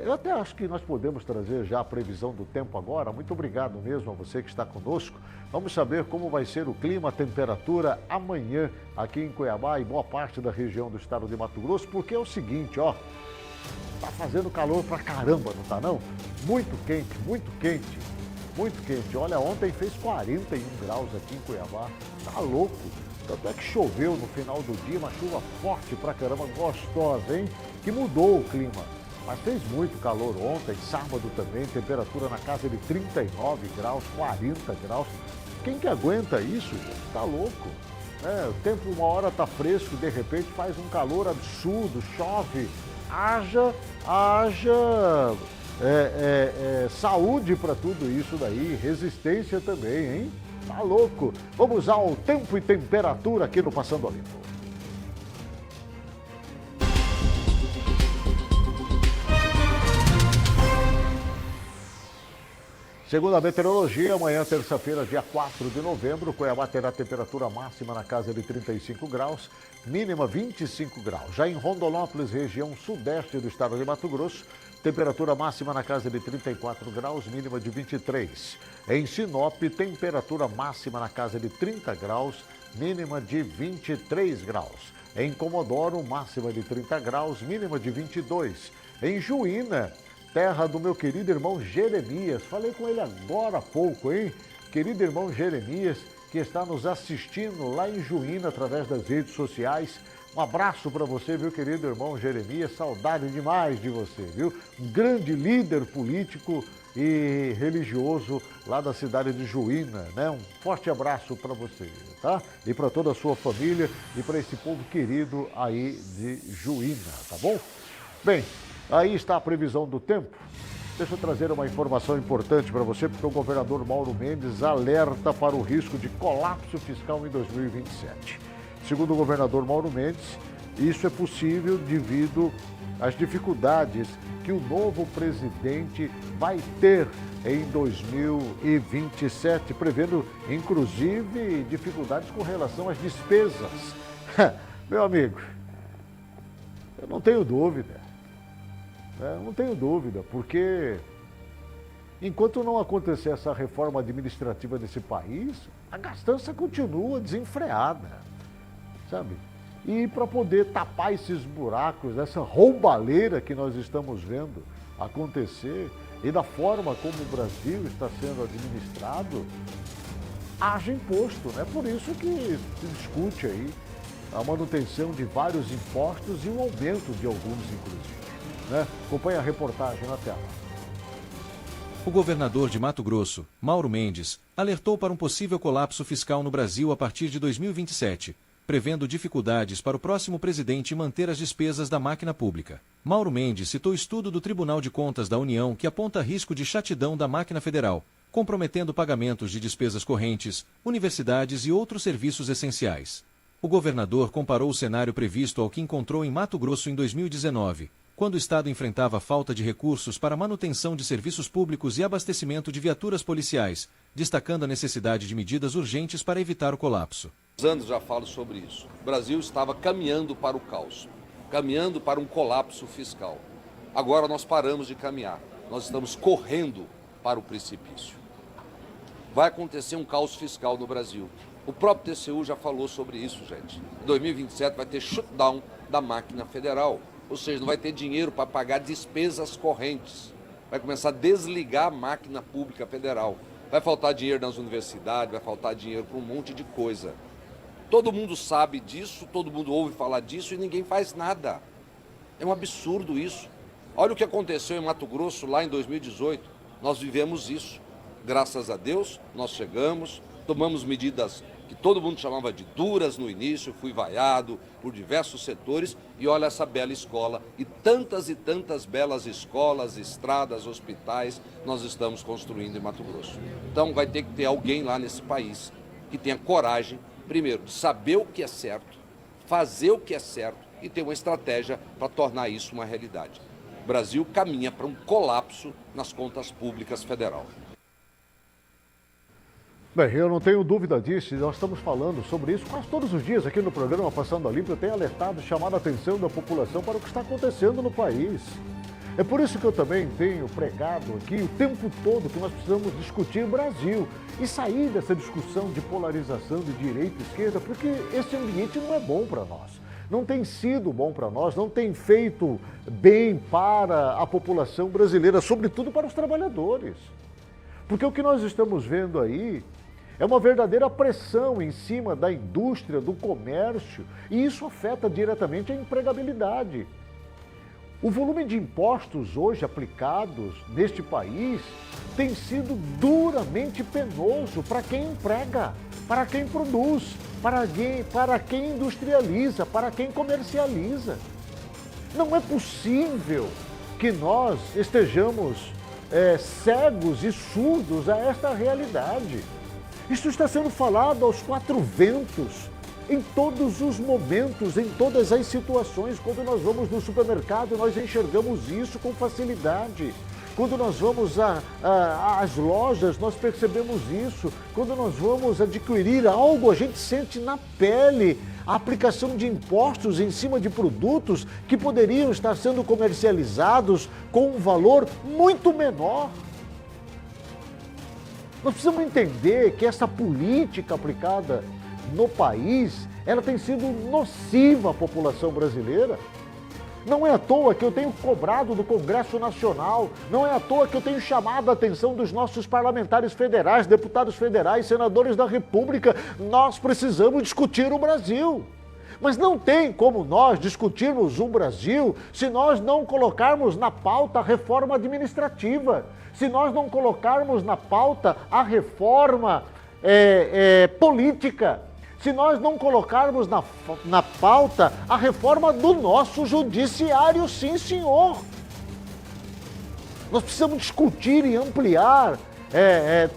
Eu até acho que nós podemos trazer já a previsão do tempo agora. Muito obrigado mesmo a você que está conosco. Vamos saber como vai ser o clima, a temperatura amanhã aqui em Cuiabá e boa parte da região do estado de Mato Grosso, porque é o seguinte, ó, tá fazendo calor pra caramba, não tá não? Muito quente, muito quente. Muito quente. Olha, ontem fez 41 graus aqui em Cuiabá. Tá louco. Tanto é que choveu no final do dia, uma chuva forte pra caramba, gostosa, hein? Que mudou o clima. Mas fez muito calor ontem, sábado também, temperatura na casa de 39 graus, 40 graus. Quem que aguenta isso, gente? Tá louco. O tempo uma hora tá fresco, de repente faz um calor absurdo, chove. Haja saúde para tudo isso daí, resistência também, hein? Tá louco? Vamos ao tempo e temperatura aqui no Passando a Limpo. Segundo a meteorologia, amanhã, terça-feira, dia 4 de novembro, Cuiabá terá temperatura máxima na casa de 35 graus, mínima 25 graus. Já em Rondonópolis, região sudeste do estado de Mato Grosso, temperatura máxima na casa de 34 graus, mínima de 23. Em Sinop, temperatura máxima na casa de 30 graus, mínima de 23 graus. Em Comodoro, máxima de 30 graus, mínima de 22. Em Juína, terra do meu querido irmão Jeremias. Falei com ele agora há pouco, hein? Querido irmão Jeremias, que está nos assistindo lá em Juína através das redes sociais. Um abraço para você, viu, querido irmão Jeremias, saudade demais de você, viu? Um grande líder político e religioso lá da cidade de Juína, né? Um forte abraço para você, tá? E para toda a sua família e para esse povo querido aí de Juína, tá bom? Bem, aí está a previsão do tempo. Deixa eu trazer uma informação importante para você, porque o governador Mauro Mendes alerta para o risco de colapso fiscal em 2027. Segundo o governador Mauro Mendes, isso é possível devido às dificuldades que o novo presidente vai ter em 2027, prevendo inclusive dificuldades com relação às despesas. Meu amigo, eu não tenho dúvida. Não tenho dúvida, porque enquanto não acontecer essa reforma administrativa desse país, a gastança continua desenfreada, sabe? E para poder tapar esses buracos, essa roubalheira que nós estamos vendo acontecer e da forma como o Brasil está sendo administrado, haja imposto, né? Por isso que se discute aí a manutenção de vários impostos e o aumento de alguns, inclusive. Né? Acompanhe a reportagem na tela. O governador de Mato Grosso, Mauro Mendes, alertou para um possível colapso fiscal no Brasil a partir de 2027, prevendo dificuldades para o próximo presidente manter as despesas da máquina pública. Mauro Mendes citou estudo do Tribunal de Contas da União que aponta risco de chatidão da máquina federal, comprometendo pagamentos de despesas correntes, universidades e outros serviços essenciais. O governador comparou o cenário previsto ao que encontrou em Mato Grosso em 2019, quando o Estado enfrentava falta de recursos para manutenção de serviços públicos e abastecimento de viaturas policiais, destacando a necessidade de medidas urgentes para evitar o colapso. Há anos já falo sobre isso. O Brasil estava caminhando para o caos, caminhando para um colapso fiscal. Agora nós paramos de caminhar, nós estamos correndo para o precipício. Vai acontecer um caos fiscal no Brasil. O próprio TCU já falou sobre isso, gente. Em 2027 vai ter shutdown da máquina federal. Ou seja, não vai ter dinheiro para pagar despesas correntes. Vai começar a desligar a máquina pública federal. Vai faltar dinheiro nas universidades, vai faltar dinheiro para um monte de coisa. Todo mundo sabe disso, todo mundo ouve falar disso e ninguém faz nada. É um absurdo isso. Olha o que aconteceu em Mato Grosso lá em 2018. Nós vivemos isso. Graças a Deus, nós chegamos, tomamos medidas que todo mundo chamava de duras no início, fui vaiado por diversos setores, e olha essa bela escola e tantas belas escolas, estradas, hospitais nós estamos construindo em Mato Grosso. Então vai ter que ter alguém lá nesse país que tenha coragem, primeiro, de saber o que é certo, fazer o que é certo e ter uma estratégia para tornar isso uma realidade. O Brasil caminha para um colapso nas contas públicas federal. Bem, eu não tenho dúvida disso, e nós estamos falando sobre isso quase todos os dias aqui no programa Passando a Limpo. Eu tenho alertado, chamado a atenção da população para o que está acontecendo no país. É por isso que eu também tenho pregado aqui o tempo todo que nós precisamos discutir o Brasil e sair dessa discussão de polarização de direita e esquerda, porque esse ambiente não é bom para nós. Não tem sido bom para nós, não tem feito bem para a população brasileira, sobretudo para os trabalhadores. Porque o que nós estamos vendo aí é uma verdadeira pressão em cima da indústria, do comércio, e isso afeta diretamente a empregabilidade. O volume de impostos hoje aplicados neste país tem sido duramente penoso para quem emprega, para quem produz, para quem industrializa, para quem comercializa. Não é possível que nós estejamos cegos e surdos a esta realidade. Isso está sendo falado aos quatro ventos, em todos os momentos, em todas as situações. Quando nós vamos no supermercado, nós enxergamos isso com facilidade. Quando nós vamos às lojas, nós percebemos isso. Quando nós vamos adquirir algo, a gente sente na pele a aplicação de impostos em cima de produtos que poderiam estar sendo comercializados com um valor muito menor. Nós precisamos entender que essa política aplicada no país, ela tem sido nociva à população brasileira. Não é à toa que eu tenho cobrado do Congresso Nacional, não é à toa que eu tenho chamado a atenção dos nossos parlamentares federais, deputados federais, senadores da República. Nós precisamos discutir o Brasil. Mas não tem como nós discutirmos o Brasil se nós não colocarmos na pauta a reforma administrativa, se nós não colocarmos na pauta a reforma política, se nós não colocarmos na pauta a reforma do nosso judiciário, sim, senhor. Nós precisamos discutir e ampliar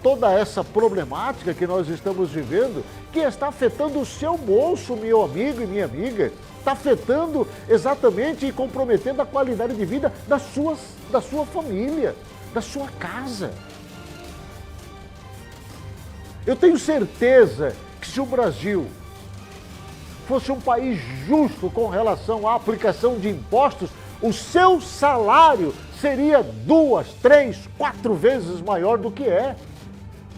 toda essa problemática que nós estamos vivendo, que está afetando o seu bolso, meu amigo e minha amiga, está afetando exatamente e comprometendo a qualidade de vida da sua família, da sua casa. Eu tenho certeza que se o Brasil fosse um país justo com relação à aplicação de impostos, o seu salário seria 2, 3, 4 vezes maior do que é.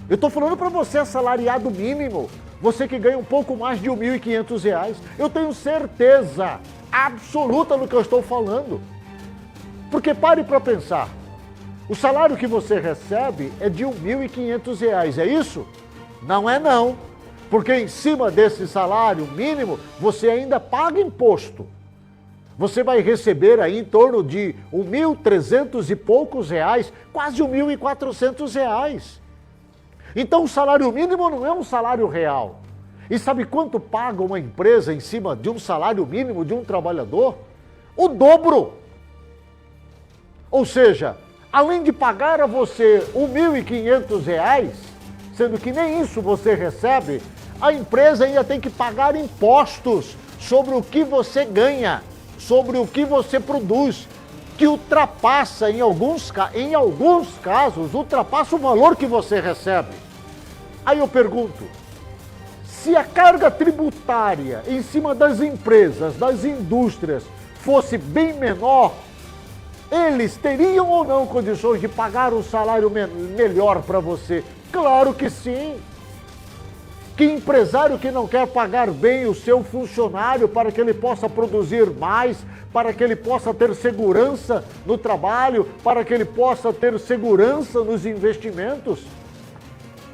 Eu estou falando para você, assalariado mínimo, você que ganha um pouco mais de R$ 1.500, eu tenho certeza absoluta no que eu estou falando. Porque pare para pensar, o salário que você recebe é de R$ 1.500, é isso? Não é não, porque em cima desse salário mínimo você ainda paga imposto. Você vai receber aí em torno de R$ 1.300 e poucos reais, quase R$ 1.400. Então o salário mínimo não é um salário real. E sabe quanto paga uma empresa em cima de um salário mínimo de um trabalhador? O dobro. Ou seja, além de pagar a você R$ 1.500, sendo que nem isso você recebe, a empresa ainda tem que pagar impostos sobre o que você ganha, sobre o que você produz, que ultrapassa, em alguns casos, ultrapassa o valor que você recebe. Aí eu pergunto, se a carga tributária em cima das empresas, das indústrias, fosse bem menor, eles teriam ou não condições de pagar um salário melhor para você? Claro que sim. Que empresário que não quer pagar bem o seu funcionário para que ele possa produzir mais, para que ele possa ter segurança no trabalho, para que ele possa ter segurança nos investimentos?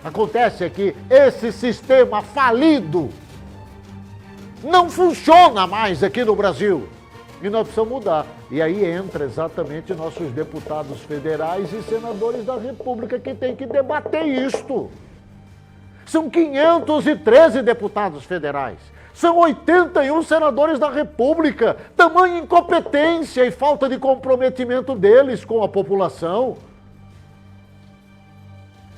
Acontece é que esse sistema falido não funciona mais aqui no Brasil. E nós precisamos mudar. E aí entra exatamente nossos deputados federais e senadores da República que têm que debater isto. São 513 deputados federais. São 81 senadores da República. Tamanha incompetência e falta de comprometimento deles com a população.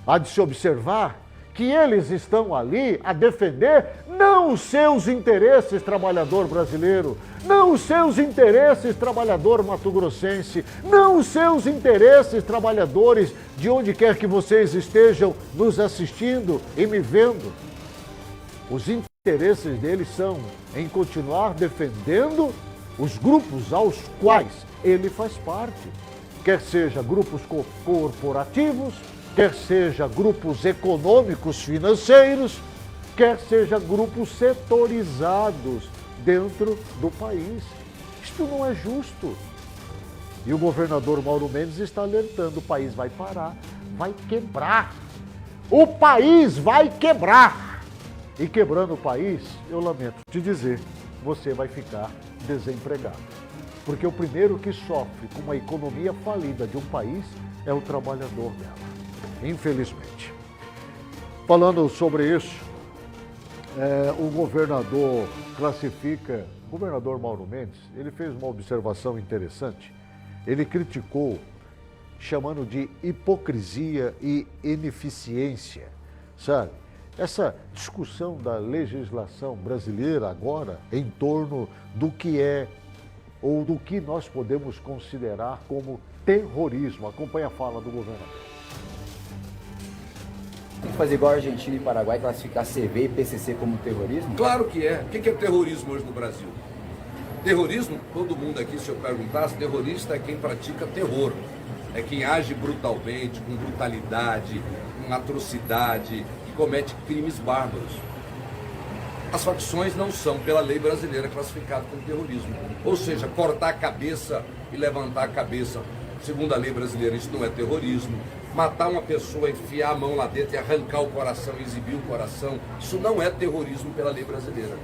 Há de se observar que eles estão ali a defender não os seus interesses, trabalhador brasileiro, não os seus interesses, trabalhador mato-grossense, não os seus interesses, trabalhadores de onde quer que vocês estejam nos assistindo e me vendo. Os interesses deles são em continuar defendendo os grupos aos quais ele faz parte, quer seja grupos corporativos, quer seja grupos econômicos financeiros, quer seja grupos setorizados dentro do país. Isto não é justo. E o governador Mauro Mendes está alertando, o país vai parar, vai quebrar. O país vai quebrar. E quebrando o país, eu lamento te dizer, você vai ficar desempregado. Porque o primeiro que sofre com uma economia falida de um país é o trabalhador dela. Infelizmente. Falando sobre isso, o governador o governador Mauro Mendes, ele fez uma observação interessante. Ele criticou, chamando de hipocrisia e ineficiência, sabe? Essa discussão da legislação brasileira agora em torno do que é ou do que nós podemos considerar como terrorismo. Acompanhe a fala do governador. Tem que fazer igual a Argentina e Paraguai, classificar CV e PCC como terrorismo? Claro que é. O que é terrorismo hoje no Brasil? Terrorismo, todo mundo aqui, se eu perguntasse, terrorista é quem pratica terror. É quem age brutalmente, com brutalidade, com atrocidade, que comete crimes bárbaros. As facções não são, pela lei brasileira, classificadas como terrorismo. Ou seja, cortar a cabeça e levantar a cabeça. Segundo a lei brasileira, isso não é terrorismo. Matar uma pessoa, enfiar a mão lá dentro e arrancar o coração, exibir o coração, isso não é terrorismo pela lei brasileira.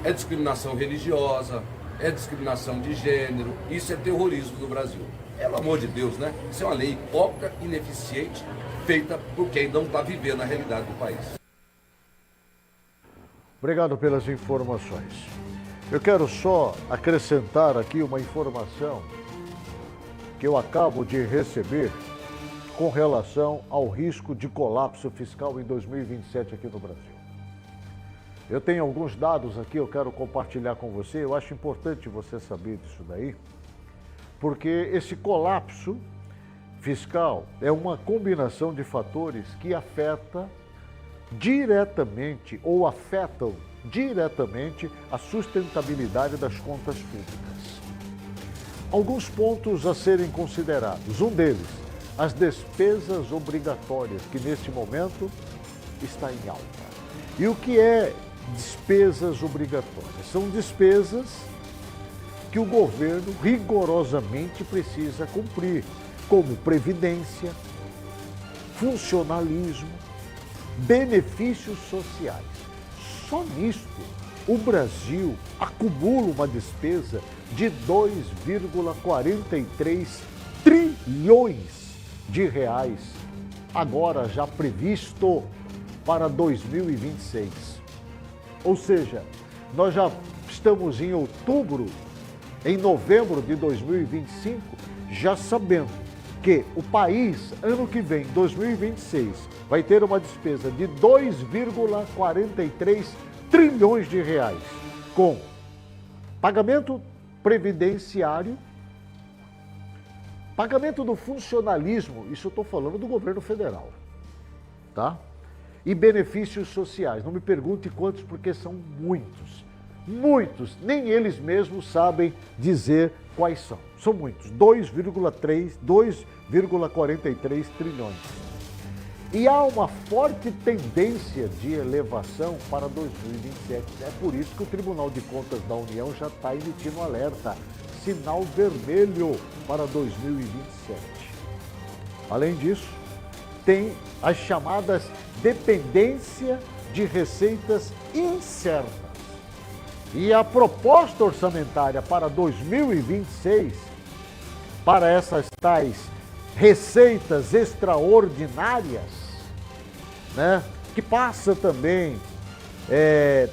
é discriminação religiosa, é discriminação de gênero, isso é terrorismo no Brasil. Pelo amor de Deus, né? Isso é uma lei hipócrita, ineficiente, feita por quem não está vivendo a realidade do país. Obrigado pelas informações. Eu quero só acrescentar aqui uma informação que eu acabo de receber com relação ao risco de colapso fiscal em 2027 aqui no Brasil. Eu tenho alguns dados aqui, eu quero compartilhar com você, eu acho importante você saber disso daí, porque esse colapso fiscal é uma combinação de fatores que afeta diretamente ou afetam diretamente a sustentabilidade das contas públicas. Alguns pontos a serem considerados. Um deles, as despesas obrigatórias, que neste momento está em alta. E o que é despesas obrigatórias? São despesas que o governo rigorosamente precisa cumprir, como previdência, funcionalismo, benefícios sociais. Só nisto, o Brasil acumula uma despesa de 2,43 trilhões de reais, agora já previsto para 2026. Ou seja, nós já estamos em outubro, em novembro de 2025, já sabendo que o país, ano que vem, 2026, vai ter uma despesa de 2,43 trilhões de reais, com pagamento previdenciário, pagamento do funcionalismo, isso eu estou falando do governo federal, tá? E benefícios sociais. Não me pergunte quantos, porque são muitos. Muitos, nem eles mesmos sabem dizer quais são. São muitos, 2,43 trilhões. E há uma forte tendência de elevação para 2027. É por isso que o Tribunal de Contas da União já está emitindo alerta, sinal vermelho para 2027. Além disso, tem as chamadas dependência de receitas incertas. E a proposta orçamentária para 2026, para essas tais receitas extraordinárias, né, que passa também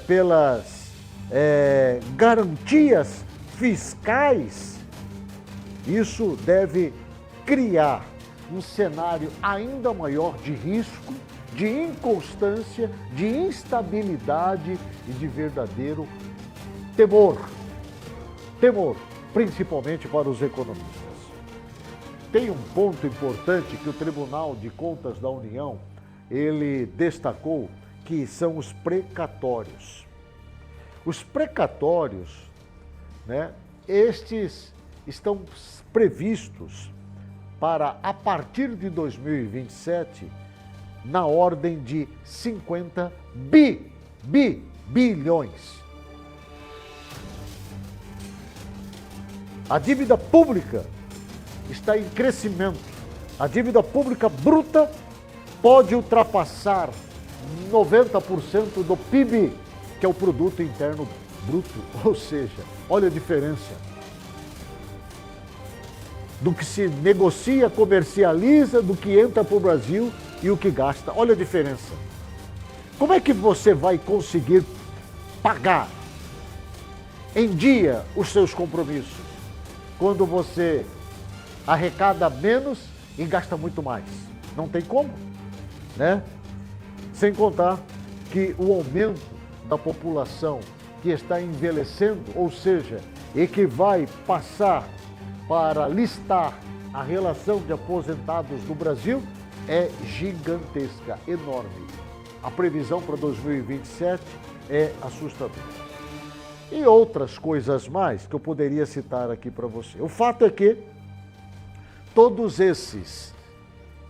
pelas garantias fiscais, isso deve criar um cenário ainda maior de risco, de inconstância, de instabilidade e de verdadeiro temor, principalmente para os economistas. Tem um ponto importante que o Tribunal de Contas da União, ele destacou, que são os precatórios. Os precatórios, né, estes estão previstos para, a partir de 2027, na ordem de 50 bilhões. A dívida pública está em crescimento. A dívida pública bruta pode ultrapassar 90% do PIB, que é o Produto Interno Bruto. Ou seja, olha a diferença do que se negocia, comercializa, do que entra para o Brasil e o que gasta. Olha a diferença. Como é que você vai conseguir pagar em dia os seus compromissos quando você arrecada menos e gasta muito mais? Não tem como, né? Sem contar que o aumento da população que está envelhecendo, ou seja, e que vai passar para listar a relação de aposentados no Brasil, é gigantesca, enorme. A previsão para 2027 é assustadora. E outras coisas mais que eu poderia citar aqui para você. O fato é que todos esses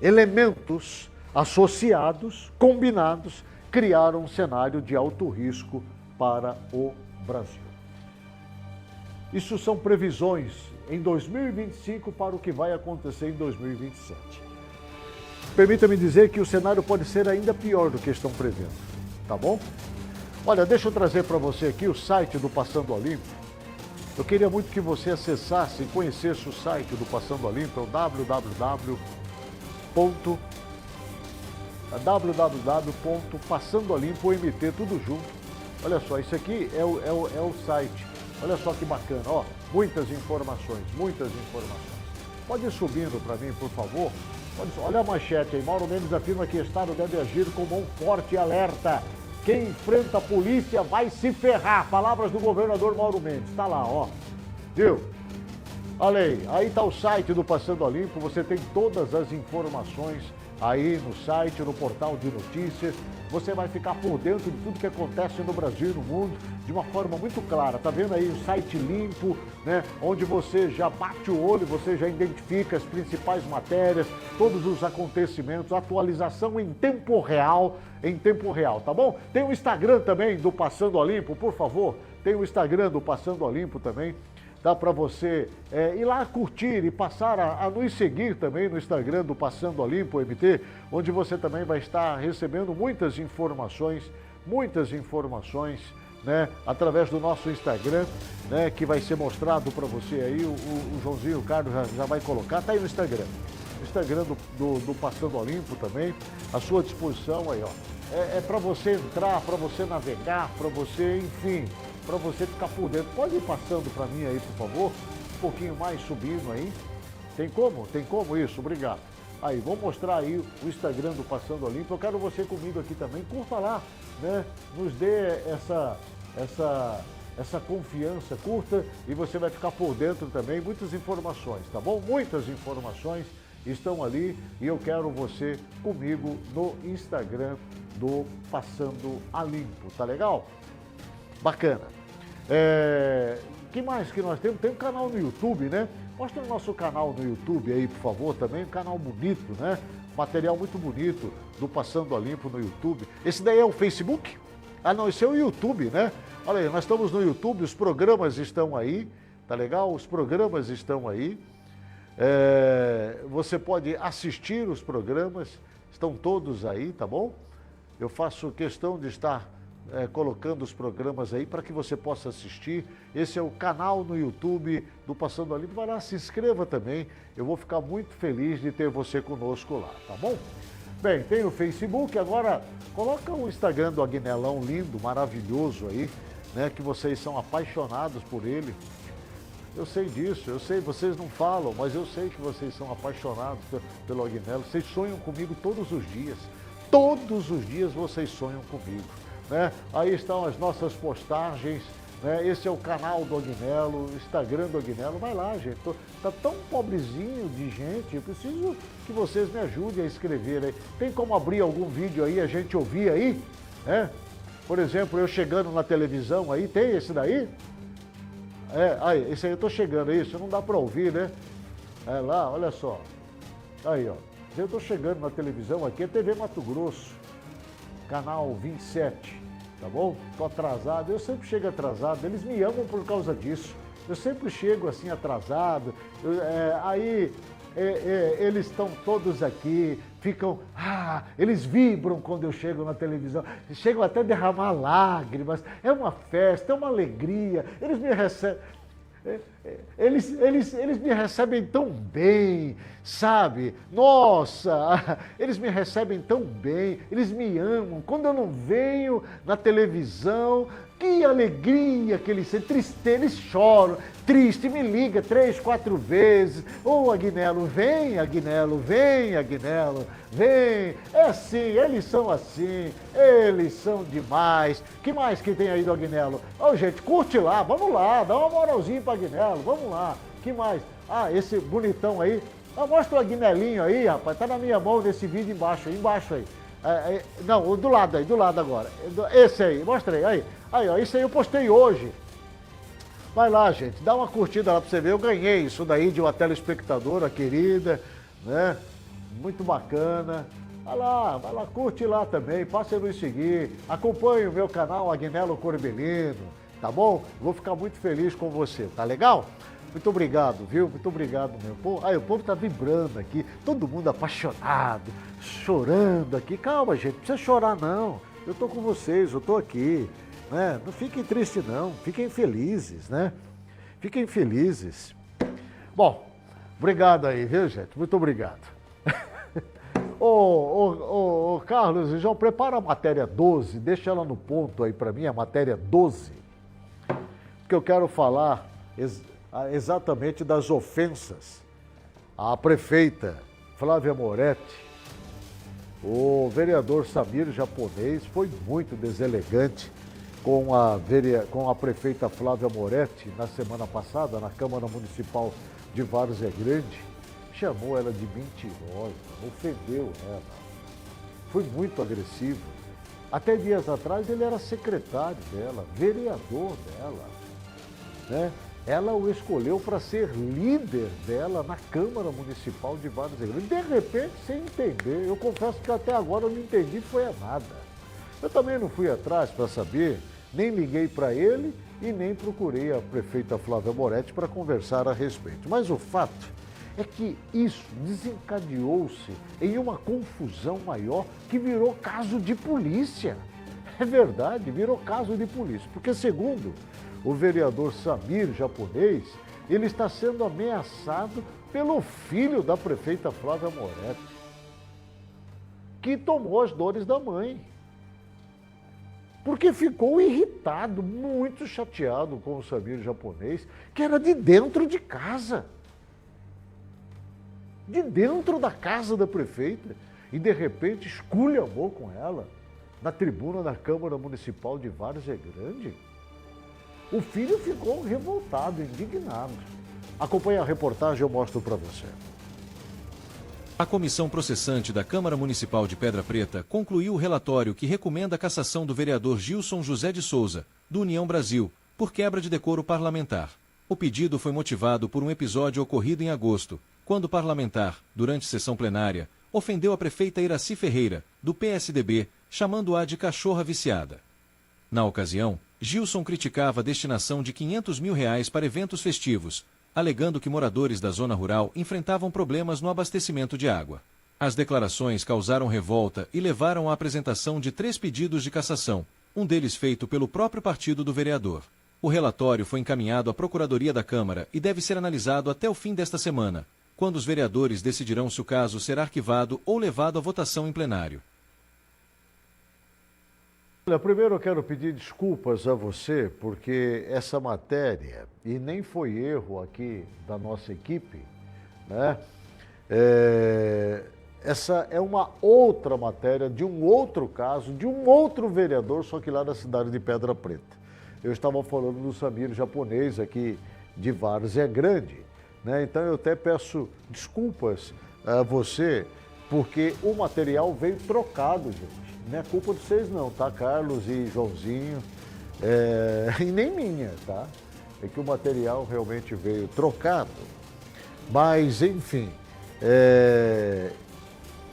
elementos associados, combinados, criaram um cenário de alto risco para o Brasil. Isso são previsões em 2025 para o que vai acontecer em 2027. Permita-me dizer que o cenário pode ser ainda pior do que estão prevendo, tá bom? Olha, deixa eu trazer para você aqui o site do Passando a Limpo. Eu queria muito que você acessasse e conhecesse o site do Passando a Limpo, é o www.passandoalimpo.mt, tudo junto. Olha só, isso aqui é o site. Olha só que bacana, ó, muitas informações. Pode ir subindo para mim, por favor. Olha a manchete aí, Mauro Mendes afirma que o Estado deve agir com mão forte e alerta. Quem enfrenta a polícia vai se ferrar. Palavras do governador Mauro Mendes. Tá lá, ó. Viu? Olha aí tá o site do Passando a Limpo. Você tem todas as informações aí no site, no portal de notícias. Você vai ficar por dentro de tudo que acontece no Brasil e no mundo de uma forma muito clara. Tá vendo aí o site limpo, né? Onde você já bate o olho, você já identifica as principais matérias, todos os acontecimentos, atualização em tempo real, tá bom? Tem o Instagram também do Passando a Limpo, por favor. Tem o Instagram do Passando a Limpo também. Dá para você ir lá curtir e passar a nos seguir também no Instagram do Passando a Limpo MT, onde você também vai estar recebendo muitas informações, né, através do nosso Instagram, né, que vai ser mostrado para você aí, o Joãozinho, o Carlos já vai colocar, tá aí no Instagram. Instagram do Passando a Limpo também, à sua disposição aí, ó. É para você entrar, para você navegar, para você, enfim, para você ficar por dentro. Pode ir passando para mim aí, por favor, um pouquinho mais subindo aí. Tem como? Tem como isso? Obrigado. Aí, vou mostrar aí o Instagram do Passando a Limpo. Eu quero você comigo aqui também. Curta lá, né? Nos dê essa confiança, curta, e você vai ficar por dentro também. Muitas informações, tá bom? Muitas informações estão ali e eu quero você comigo no Instagram do Passando a Limpo, tá legal? Bacana. Que mais que nós temos? Tem um canal no YouTube, né? Mostra o nosso canal no YouTube aí, por favor, também. Um canal bonito, né? Material muito bonito do Passando a Limpo no YouTube. Esse daí é o Facebook? Ah, não, esse é o YouTube, né? Olha aí, nós estamos no YouTube, os programas estão aí, tá legal? Os programas estão aí. Você pode assistir os programas, estão todos aí, tá bom? Eu faço questão de estar colocando os programas aí para que você possa assistir. Esse é o canal no YouTube do Passando a Limpo. Vai lá, se inscreva também. Eu vou ficar muito feliz de ter você conosco lá, tá bom? Bem, tem o Facebook, agora coloca o Instagram do Aguinelão lindo, maravilhoso aí, né? Que vocês são apaixonados por ele. Eu sei disso, eu sei, vocês não falam, mas eu sei que vocês são apaixonados pelo Aguinello. Vocês sonham comigo todos os dias. Todos os dias vocês sonham comigo, né? Aí estão as nossas postagens, né? Esse é o canal do Aguinello, o Instagram do Aguinello. Vai lá, gente. Tá tão pobrezinho de gente, eu preciso que vocês me ajudem a escrever aí. Tem como abrir algum vídeo aí, a gente ouvir aí, né? Por exemplo, eu chegando na televisão aí, tem esse daí? Aí, esse aí eu tô chegando, isso não dá para ouvir, né? Lá, olha só. Aí, ó. Eu tô chegando na televisão aqui, é TV Mato Grosso, canal 27, tá bom? Tô atrasado, eu sempre chego atrasado, eles me amam por causa disso. Eu sempre chego assim atrasado, eles estão todos aqui, ficam, eles vibram quando eu chego na televisão, chegam até a derramar lágrimas, é uma festa, é uma alegria, eles me recebem. Eles me recebem tão bem, sabe? Nossa, eles me recebem tão bem, eles me amam. Quando eu não venho na televisão, que alegria que eles sentem, tristeza, eles choram, triste, me liga 3, 4 vezes. Ô, Aguinello, vem, Aguinello, vem, Aguinello, vem. É assim, eles são demais. Que mais que tem aí do Aguinello? Ô, gente, curte lá, vamos lá, dá uma moralzinha para Aguinello, vamos lá. Que mais? Esse bonitão aí. Mostra o Aguinelinho aí, rapaz, tá na minha mão nesse vídeo embaixo aí. Não, do lado agora. Esse aí, mostra aí. Aí, ó, isso aí eu postei hoje. Vai lá, gente, dá uma curtida lá pra você ver. Eu ganhei isso daí de uma telespectadora querida, né? Muito bacana. Vai lá, curte lá também, passa a nos seguir. Acompanhe o meu canal Aguinello Corbellino, tá bom? Vou ficar muito feliz com você, tá legal? Muito obrigado, viu? Muito obrigado, meu povo. O povo tá vibrando aqui, todo mundo apaixonado, chorando aqui. Calma, gente, não precisa chorar não. Eu tô com vocês, eu tô aqui. né? Não fiquem tristes não, fiquem felizes, né? Fiquem felizes. Bom, obrigado aí, viu, gente? Muito obrigado. Ô, Carlos, já prepara a matéria 12, deixa ela no ponto aí para mim, a matéria 12, porque eu quero falar exatamente das ofensas à prefeita Flávia Moretti. O vereador Samir Japonês foi muito deselegante com a prefeita Flávia Moretti na semana passada, na Câmara Municipal de Várzea Grande. Chamou ela de mentirosa, ofendeu ela. Foi muito agressivo. Até dias atrás ele era secretário dela, vereador dela, né? Ela o escolheu para ser líder dela na Câmara Municipal de Várzea Grande. De repente, sem entender, eu confesso que até agora eu não entendi, foi nada. Eu também não fui atrás para saber, nem liguei para ele e nem procurei a prefeita Flávia Moretti para conversar a respeito. Mas o fato é que isso desencadeou-se em uma confusão maior que virou caso de polícia. É verdade, virou caso de polícia. Porque, segundo o vereador Samir Japonês, ele está sendo ameaçado pelo filho da prefeita Flávia Moretti, que tomou as dores da mãe. Porque ficou irritado, muito chateado com o Samir Japonês, que era de dentro de casa. De dentro da casa da prefeita, e de repente esculhambou com ela na tribuna da Câmara Municipal de Várzea Grande. O filho ficou revoltado, indignado. Acompanhe a reportagem, eu mostro para você. A comissão processante da Câmara Municipal de Pedra Preta concluiu o relatório que recomenda a cassação do vereador Gilson José de Souza, do União Brasil, por quebra de decoro parlamentar. O pedido foi motivado por um episódio ocorrido em agosto, quando o parlamentar, durante sessão plenária, ofendeu a prefeita Iraci Ferreira, do PSDB, chamando-a de cachorra viciada. Na ocasião, Gilson criticava a destinação de R$500 mil para eventos festivos, alegando que moradores da zona rural enfrentavam problemas no abastecimento de água. As declarações causaram revolta e levaram à apresentação de 3 pedidos de cassação, um deles feito pelo próprio partido do vereador. O relatório foi encaminhado à Procuradoria da Câmara e deve ser analisado até o fim desta semana, quando os vereadores decidirão se o caso será arquivado ou levado à votação em plenário. Olha, primeiro eu quero pedir desculpas a você, porque essa matéria, e nem foi erro aqui da nossa equipe, né? Essa é uma outra matéria de um outro caso, de um outro vereador, só que lá da cidade de Pedra Preta. Eu estava falando do Samir Japonês aqui de Várzea Grande, né? Então eu até peço desculpas a você, porque o material veio trocado, gente. Não é culpa de vocês não, tá, Carlos e Joãozinho, e nem minha, tá? É que o material realmente veio trocado. Mas, enfim,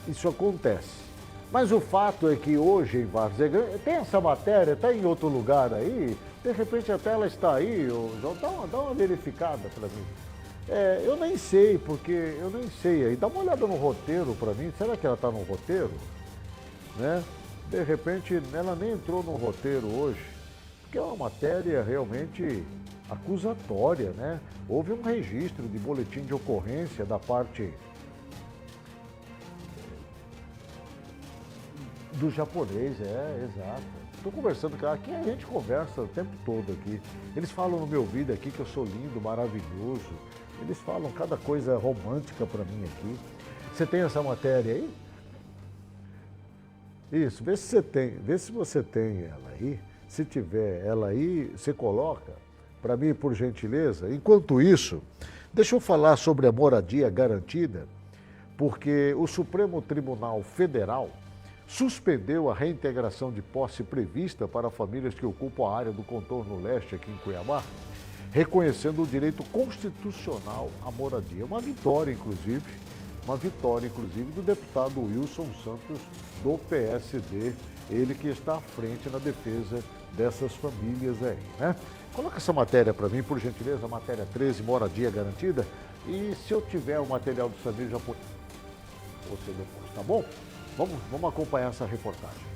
isso acontece. Mas o fato é que hoje em Várzea Grande, tem essa matéria, está em outro lugar aí, de repente até ela está aí, João, dá uma verificada para mim. Eu nem sei, porque eu nem sei aí. Dá uma olhada no roteiro para mim, será que ela está no roteiro? Né? De repente, ela nem entrou no roteiro hoje, porque é uma matéria realmente acusatória, né? Houve um registro de boletim de ocorrência da parte do japonês, exato. Estou conversando, cara, aqui a gente conversa o tempo todo aqui. Eles falam no meu ouvido aqui que eu sou lindo, maravilhoso. Eles falam cada coisa romântica para mim aqui. Você tem essa matéria aí? Isso, vê se você tem ela aí. Se tiver ela aí, você coloca para mim, por gentileza. Enquanto isso, deixa eu falar sobre a moradia garantida, porque o Supremo Tribunal Federal suspendeu a reintegração de posse prevista para famílias que ocupam a área do contorno leste aqui em Cuiabá, reconhecendo o direito constitucional à moradia. Uma vitória, inclusive, do deputado Wilson Santos, do PSD, ele que está à frente na defesa dessas famílias aí, né? Coloca essa matéria para mim, por gentileza, matéria 13, moradia garantida, e se eu tiver o material do Samir, já pode você depois, tá bom? Vamos acompanhar essa reportagem.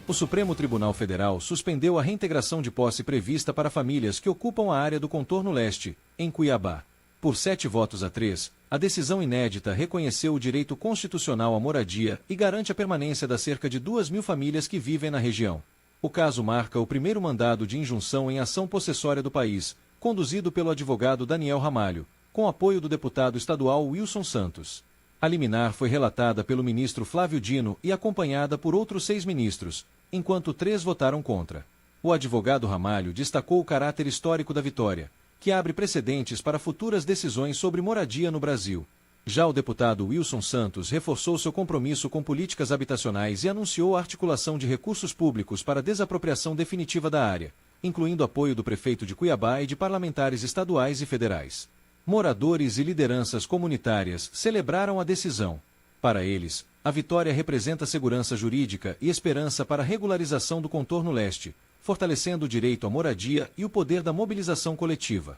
O Supremo Tribunal Federal suspendeu a reintegração de posse prevista para famílias que ocupam a área do contorno leste, em Cuiabá. Por 7-3, a decisão inédita reconheceu o direito constitucional à moradia e garante a permanência das cerca de 2.000 famílias que vivem na região. O caso marca o primeiro mandado de injunção em ação possessória do país, conduzido pelo advogado Daniel Ramalho, com apoio do deputado estadual Wilson Santos. A liminar foi relatada pelo ministro Flávio Dino e acompanhada por outros 6 ministros, enquanto 3 votaram contra. O advogado Ramalho destacou o caráter histórico da vitória, que abre precedentes para futuras decisões sobre moradia no Brasil. Já o deputado Wilson Santos reforçou seu compromisso com políticas habitacionais e anunciou a articulação de recursos públicos para a desapropriação definitiva da área, incluindo apoio do prefeito de Cuiabá e de parlamentares estaduais e federais. Moradores e lideranças comunitárias celebraram a decisão. Para eles, a vitória representa segurança jurídica e esperança para a regularização do contorno leste, fortalecendo o direito à moradia e o poder da mobilização coletiva.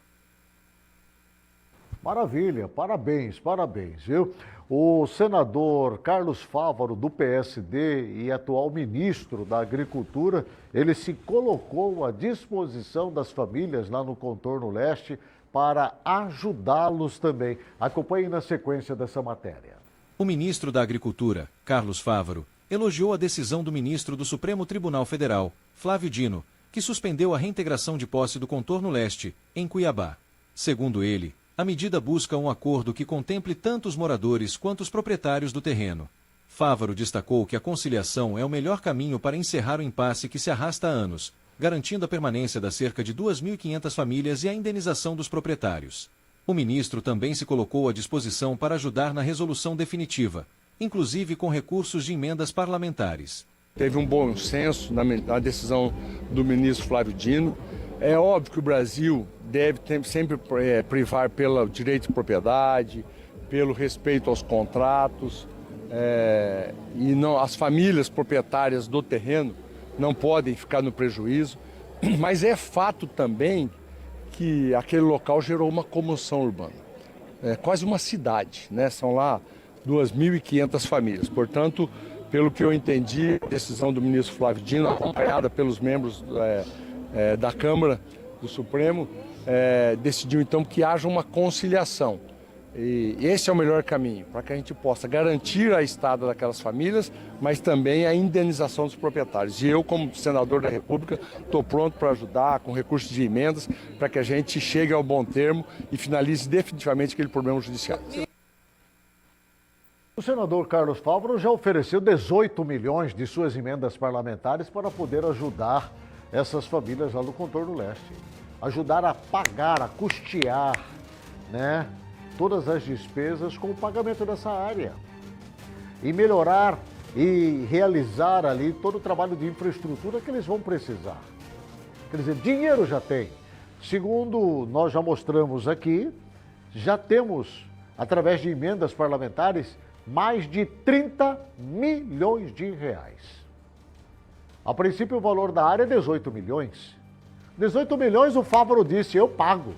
Maravilha, parabéns, viu? O senador Carlos Fávaro, do PSD e atual ministro da Agricultura, ele se colocou à disposição das famílias lá no contorno leste para ajudá-los também. Acompanhe na sequência dessa matéria. O ministro da Agricultura, Carlos Fávaro, elogiou a decisão do ministro do Supremo Tribunal Federal, Flávio Dino, que suspendeu a reintegração de posse do contorno leste, em Cuiabá. Segundo ele, a medida busca um acordo que contemple tanto os moradores quanto os proprietários do terreno. Fávaro destacou que a conciliação é o melhor caminho para encerrar o impasse que se arrasta há anos, garantindo a permanência das cerca de 2.500 famílias e a indenização dos proprietários. O ministro também se colocou à disposição para ajudar na resolução definitiva, inclusive com recursos de emendas parlamentares. Teve um bom senso na decisão do ministro Flávio Dino. É óbvio que o Brasil deve sempre privar pelo direito de propriedade, pelo respeito aos contratos, e não, as famílias proprietárias do terreno não podem ficar no prejuízo. Mas é fato também que aquele local gerou uma comoção urbana. É quase uma cidade, né? São lá 2.500 famílias. Portanto, pelo que eu entendi, a decisão do ministro Flávio Dino, acompanhada pelos membros da Câmara do Supremo, decidiu então que haja uma conciliação. E esse é o melhor caminho, para que a gente possa garantir a estada daquelas famílias, mas também a indenização dos proprietários. E eu, como senador da República, estou pronto para ajudar com recursos de emendas, para que a gente chegue ao bom termo e finalize definitivamente aquele problema judiciário. O senador Carlos Fávaro já ofereceu 18 milhões de suas emendas parlamentares para poder ajudar essas famílias lá no contorno leste. Ajudar a pagar, a custear, né, todas as despesas com o pagamento dessa área. E melhorar e realizar ali todo o trabalho de infraestrutura que eles vão precisar. Quer dizer, dinheiro já tem. Segundo nós já mostramos aqui, já temos, através de emendas parlamentares, mais de 30 milhões de reais. A princípio, o valor da área é 18 milhões. 18 milhões, o Fávaro disse, eu pago.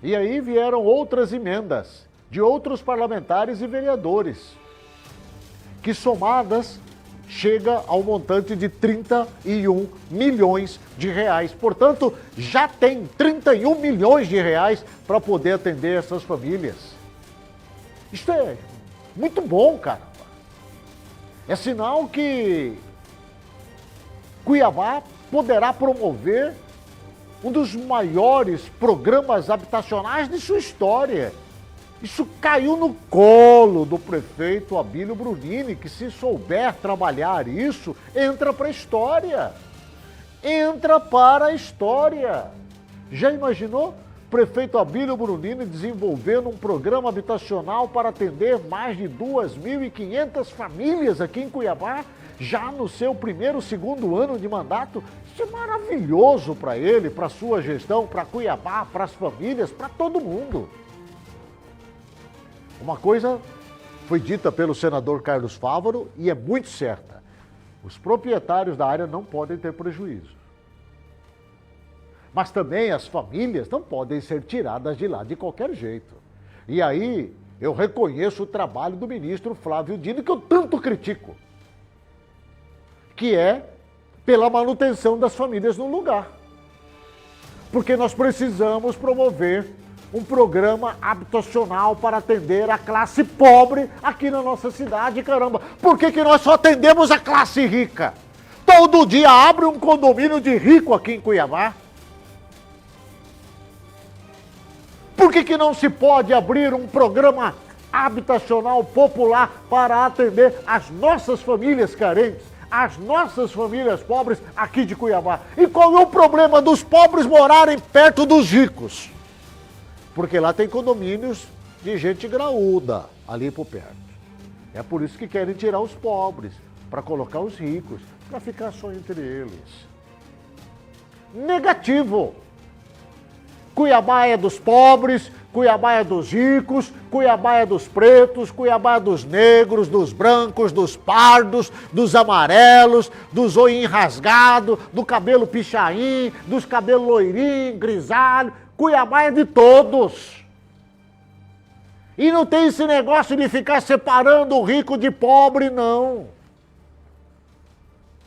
E aí vieram outras emendas de outros parlamentares e vereadores, que somadas chega ao montante de 31 milhões de reais. Portanto, já tem 31 milhões de reais para poder atender essas famílias. Isto é muito bom, cara. É sinal que Cuiabá poderá promover um dos maiores programas habitacionais de sua história. Isso caiu no colo do prefeito Abílio Brunini, que se souber trabalhar isso, entra para a história. Entra para a história. Já imaginou? Prefeito Abílio Brunini desenvolvendo um programa habitacional para atender mais de 2.500 famílias aqui em Cuiabá, já no seu primeiro, segundo ano de mandato. Isso é maravilhoso para ele, para a sua gestão, para Cuiabá, para as famílias, para todo mundo. Uma coisa foi dita pelo senador Carlos Fávaro e é muito certa. Os proprietários da área não podem ter prejuízo. Mas também as famílias não podem ser tiradas de lá de qualquer jeito. E aí eu reconheço o trabalho do ministro Flávio Dino, que eu tanto critico. que é pela manutenção das famílias no lugar. Porque nós precisamos promover um programa habitacional para atender a classe pobre aqui na nossa cidade, caramba. Por que nós só atendemos a classe rica? Todo dia abre um condomínio de rico aqui em Cuiabá. Por que não se pode abrir um programa habitacional popular para atender as nossas famílias carentes, as nossas famílias pobres aqui de Cuiabá? E qual é o problema dos pobres morarem perto dos ricos? Porque lá tem condomínios de gente graúda ali por perto. É por isso que querem tirar os pobres, para colocar os ricos, para ficar só entre eles. Negativo! Cuiabá é dos pobres, Cuiabá é dos ricos, Cuiabá é dos pretos, Cuiabá é dos negros, dos brancos, dos pardos, dos amarelos, do zoinho rasgado, do cabelo pichain, dos cabelos loirinhos, grisalho. Cuiabá é de todos. E não tem esse negócio de ficar separando o rico de pobre, não.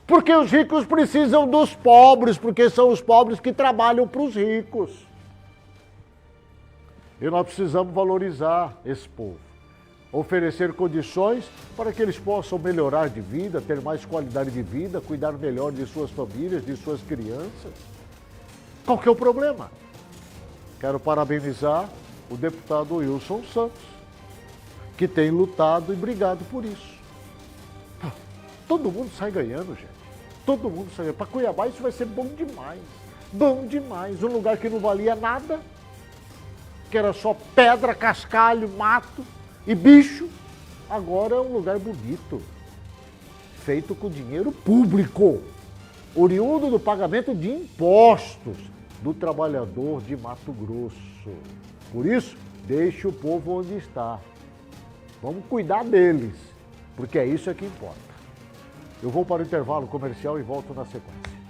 Porque os ricos precisam dos pobres, porque são os pobres que trabalham para os ricos. E nós precisamos valorizar esse povo, oferecer condições para que eles possam melhorar de vida, ter mais qualidade de vida, cuidar melhor de suas famílias, de suas crianças. Qual que é o problema? Quero parabenizar o deputado Wilson Santos, que tem lutado e brigado por isso. Todo mundo sai ganhando, gente. Todo mundo sai ganhando. Para Cuiabá isso vai ser bom demais. Bom demais. Um lugar que não valia nada, que era só pedra, cascalho, mato e bicho, agora é um lugar bonito, feito com dinheiro público, oriundo do pagamento de impostos do trabalhador de Mato Grosso. Por isso, deixe o povo onde está. Vamos cuidar deles, porque é isso que importa. Eu vou para o intervalo comercial e volto na sequência.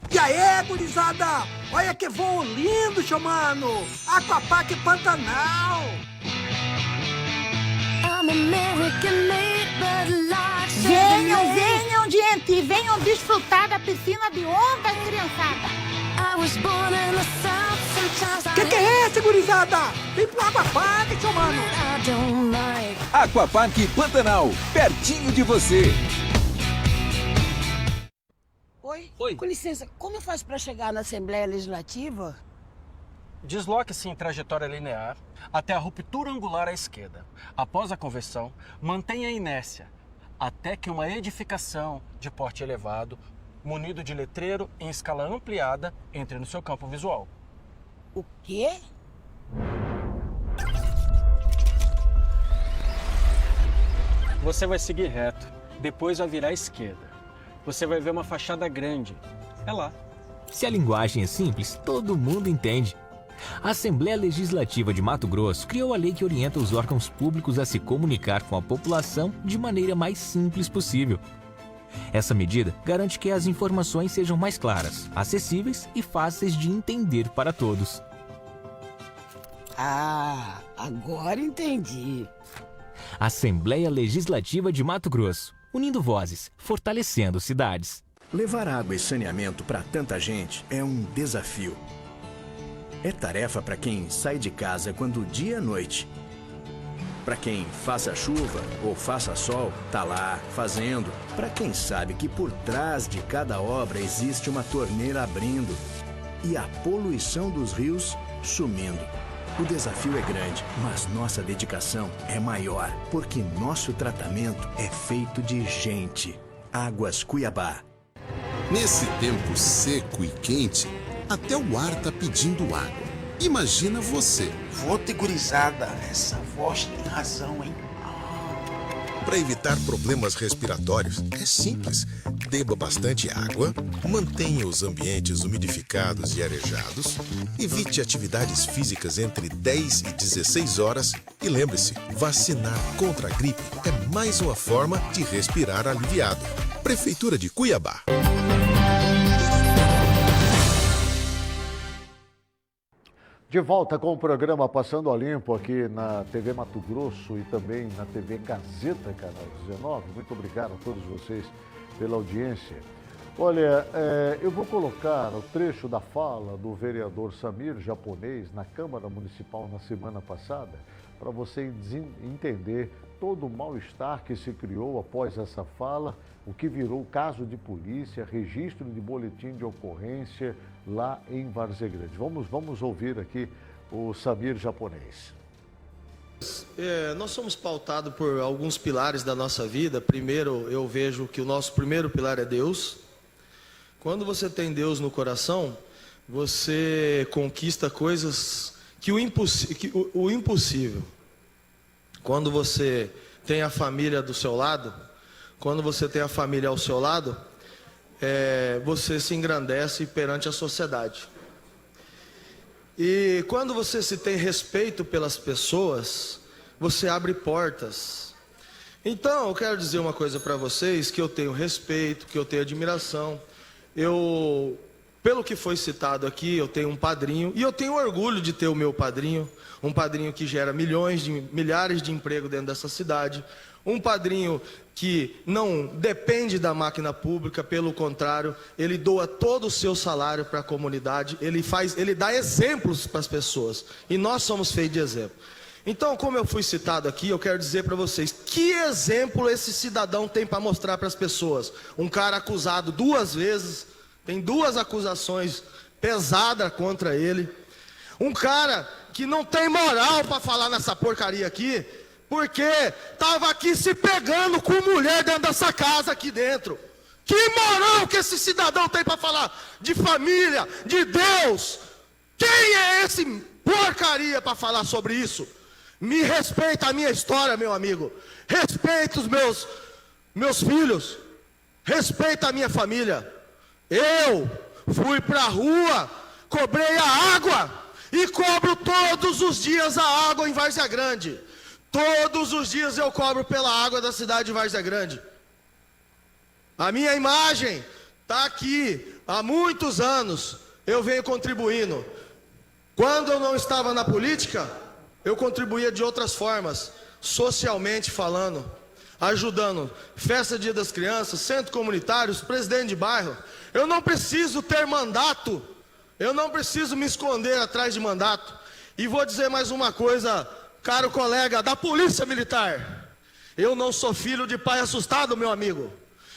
E aí, gurizada? Olha que voo lindo, seu mano! Aquapark Pantanal! Venham, gente! Venham desfrutar da piscina de ondas, criançada! Que é esse, gurizada? Vem pro Aquapark, seu mano! Aquapark Pantanal, pertinho de você. Oi, com licença, como eu faço para chegar na Assembleia Legislativa? Desloque-se em trajetória linear até a ruptura angular à esquerda. Após a conversão, mantenha a inércia até que uma edificação de porte elevado, munido de letreiro em escala ampliada, entre no seu campo visual. O quê? Você vai seguir reto, depois vai virar à esquerda. Você vai ver uma fachada grande. É lá. Se a linguagem é simples, todo mundo entende. A Assembleia Legislativa de Mato Grosso criou a lei que orienta os órgãos públicos a se comunicar com a população de maneira mais simples possível. Essa medida garante que as informações sejam mais claras, acessíveis e fáceis de entender para todos. Ah, agora entendi. Assembleia Legislativa de Mato Grosso, unindo vozes, fortalecendo cidades. Levar água e saneamento para tanta gente é um desafio. É tarefa para quem sai de casa quando dia é noite. Para quem faça chuva ou faça sol, tá lá fazendo. Para quem sabe que por trás de cada obra existe uma torneira abrindo e a poluição dos rios sumindo. O desafio é grande, mas nossa dedicação é maior, porque nosso tratamento é feito de gente. Águas Cuiabá. Nesse tempo seco e quente, até o ar tá pedindo água. Imagina você. Vote, gurizada, essa voz tem razão, hein? Para evitar problemas respiratórios, é simples. Beba bastante água, mantenha os ambientes umidificados e arejados, evite atividades físicas entre 10 e 16 horas e lembre-se, vacinar contra a gripe é mais uma forma de respirar aliviado. Prefeitura de Cuiabá. De volta com o programa Passando a Limpo aqui na TV Mato Grosso e também na TV Gazeta, canal 19. Muito obrigado a todos vocês pela audiência. Olha, eu vou colocar o trecho da fala do vereador Samir Japonês na Câmara Municipal na semana passada, para você entender todo o mal-estar que se criou após essa fala, o que virou caso de polícia, registro de boletim de ocorrência lá em Várzea Grande. Vamos ouvir aqui o Samir Japonês. Nós somos pautados por alguns pilares da nossa vida. Primeiro, eu vejo que o nosso primeiro pilar é Deus. Quando você tem Deus no coração, você conquista coisas que o impossível. Quando você tem a família do seu lado, quando você tem a família ao seu lado, você se engrandece perante a sociedade. E quando você se tem respeito pelas pessoas, você abre portas. Então, eu quero dizer uma coisa para vocês, que eu tenho respeito, que eu tenho admiração. Pelo que foi citado aqui, eu tenho um padrinho, e eu tenho orgulho de ter o meu padrinho, um padrinho que gera milhares de empregos dentro dessa cidade, um padrinho que não depende da máquina pública, pelo contrário, ele doa todo o seu salário para a comunidade, ele dá exemplos para as pessoas, e nós somos feitos de exemplo. Então, como eu fui citado aqui, eu quero dizer para vocês, que exemplo esse cidadão tem para mostrar para as pessoas? Um cara acusado 2 vezes, tem 2 acusações pesadas contra ele, um cara que não tem moral para falar nessa porcaria aqui, porque estava aqui se pegando com mulher dentro dessa casa aqui dentro. Que moral que esse cidadão tem para falar de família, de Deus? Quem é esse porcaria para falar sobre isso? Me respeita a minha história, meu amigo. Respeita os meus filhos. Respeita a minha família. Eu fui para a rua, cobrei a água e cobro todos os dias a água em Várzea Grande. Todos os dias eu cobro pela água da cidade de Várzea Grande. A minha imagem está aqui. Há muitos anos eu venho contribuindo. Quando eu não estava na política, eu contribuía de outras formas, socialmente falando, ajudando. Festa Dia das Crianças, centro comunitários, presidente de bairro. Eu não preciso ter mandato. Eu não preciso me esconder atrás de mandato. E vou dizer mais uma coisa, caro colega da Polícia Militar, eu não sou filho de pai assustado, meu amigo.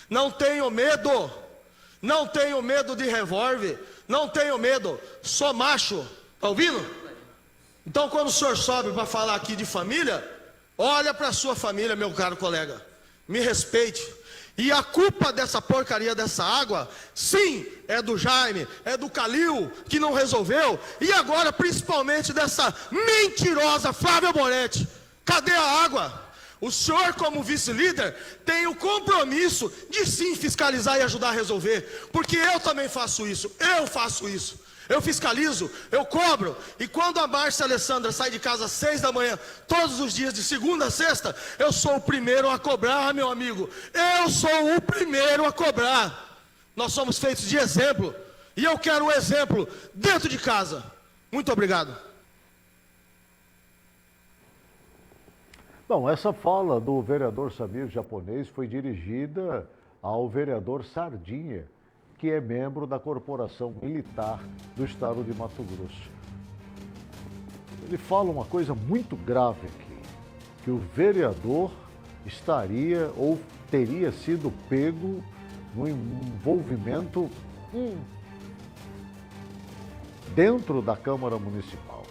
Não tenho medo. Não tenho medo de revólver. Não tenho medo. Sou macho. Tá ouvindo? Então, quando o senhor sobe para falar aqui de família, olha para a sua família, meu caro colega. Me respeite. E a culpa dessa porcaria dessa água, sim, é do Jaime, é do Calil, que não resolveu. E agora, principalmente, dessa mentirosa Flávia Moretti. Cadê a água? O senhor, como vice-líder, tem o compromisso de sim fiscalizar e ajudar a resolver. Porque eu também faço isso. Eu faço isso. Eu fiscalizo, eu cobro. E quando a Márcia Alessandra sai de casa às 6 da manhã, todos os dias de segunda a sexta, eu sou o primeiro a cobrar, meu amigo. Eu sou o primeiro a cobrar. Nós somos feitos de exemplo. E eu quero o exemplo dentro de casa. Muito obrigado. Bom, essa fala do vereador Samir Japonês foi dirigida ao vereador Sardinha, que é membro da Corporação Militar do Estado de Mato Grosso. Ele fala uma coisa muito grave aqui, que o vereador estaria ou teria sido pego no envolvimento dentro da Câmara Municipal.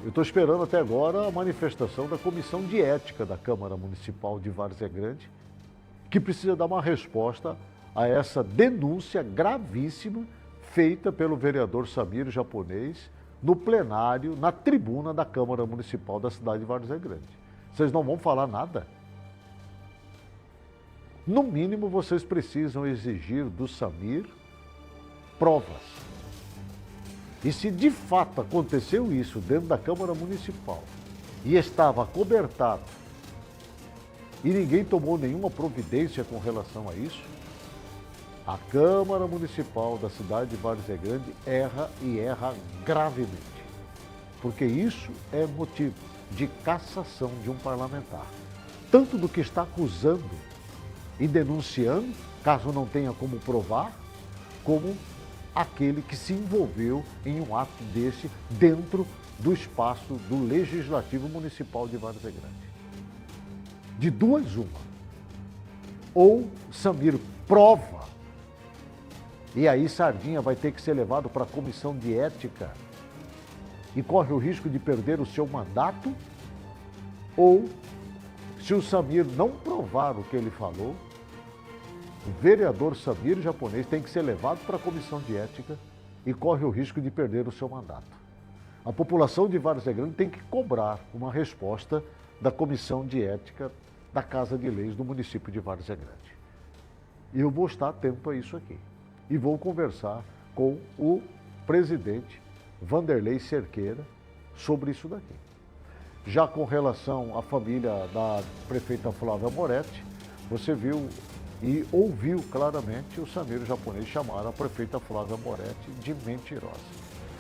Eu estou esperando até agora a manifestação da Comissão de Ética da Câmara Municipal de Várzea Grande, que precisa dar uma resposta a essa denúncia gravíssima feita pelo vereador Samir Japonês no plenário, na tribuna da Câmara Municipal da cidade de Várzea Grande. Vocês não vão falar nada? No mínimo, vocês precisam exigir do Samir provas. E se de fato aconteceu isso dentro da Câmara Municipal e estava acobertado e ninguém tomou nenhuma providência com relação a isso, a Câmara Municipal da cidade de Várzea Grande erra e erra gravemente. porque isso é motivo de cassação de um parlamentar. Tanto do que está acusando e denunciando, caso não tenha como provar, como aquele que se envolveu em um ato desse dentro do espaço do Legislativo Municipal de Várzea Grande. De duas, uma. Ou Samir prova, e aí Sardinha vai ter que ser levado para a comissão de ética e corre o risco de perder o seu mandato, ou, se o Samir não provar o que ele falou, o vereador Samir japonês tem que ser levado para a comissão de ética e corre o risco de perder o seu mandato. A população de Várzea Grande tem que cobrar uma resposta da comissão de ética da Casa de Leis do município de Várzea Grande. E eu vou estar atento a isso aqui. E vou conversar com o presidente Vanderlei Cerqueira sobre isso daqui. Já com relação à família da prefeita Flávia Moretti, você viu e ouviu claramente o Samir japonês chamar a prefeita Flávia Moretti de mentirosa.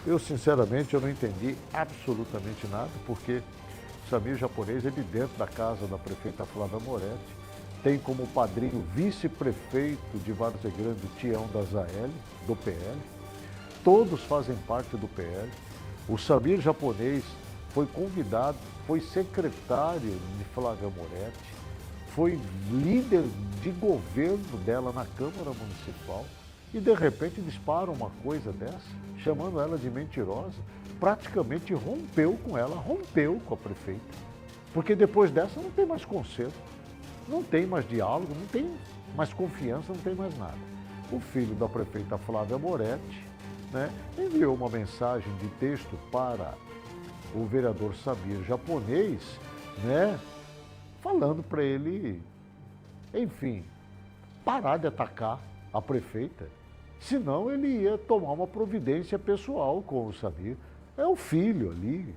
Eu, sinceramente, eu não entendi absolutamente nada, porque o Samir japonês, ele dentro da casa da prefeita Flávia Moretti, tem como padrinho vice-prefeito de Várzea Grande, Tião da Zael, do PL. Todos fazem parte do PL. O Samir japonês foi convidado, foi secretário de Flávia Moretti, foi líder de governo dela na Câmara Municipal e, de repente, dispara uma coisa dessa, chamando ela de mentirosa, praticamente rompeu com ela, rompeu com a prefeita. Porque depois dessa não tem mais conserto, não tem mais diálogo, não tem mais confiança, não tem mais nada. O filho da prefeita Flávia Moretti, né, enviou uma mensagem de texto para o vereador Samir japonês, né, falando para ele, enfim, parar de atacar a prefeita, senão ele ia tomar uma providência pessoal com o Samir. É o filho ali,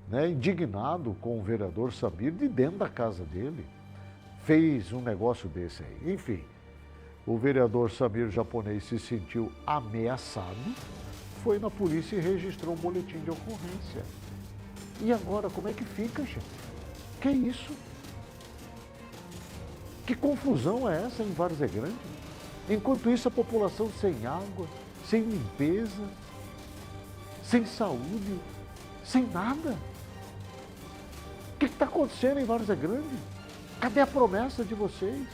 né, indignado com o vereador Samir, de dentro da casa dele, fez um negócio desse aí. Enfim, o vereador Samir japonês se sentiu ameaçado, foi na polícia e registrou um boletim de ocorrência. E agora, como é que fica, gente? Que isso? Que confusão é essa em Várzea Grande? Enquanto isso, a população sem água, sem limpeza, sem saúde, sem nada. O que está acontecendo em Várzea Grande? Cadê a promessa de vocês?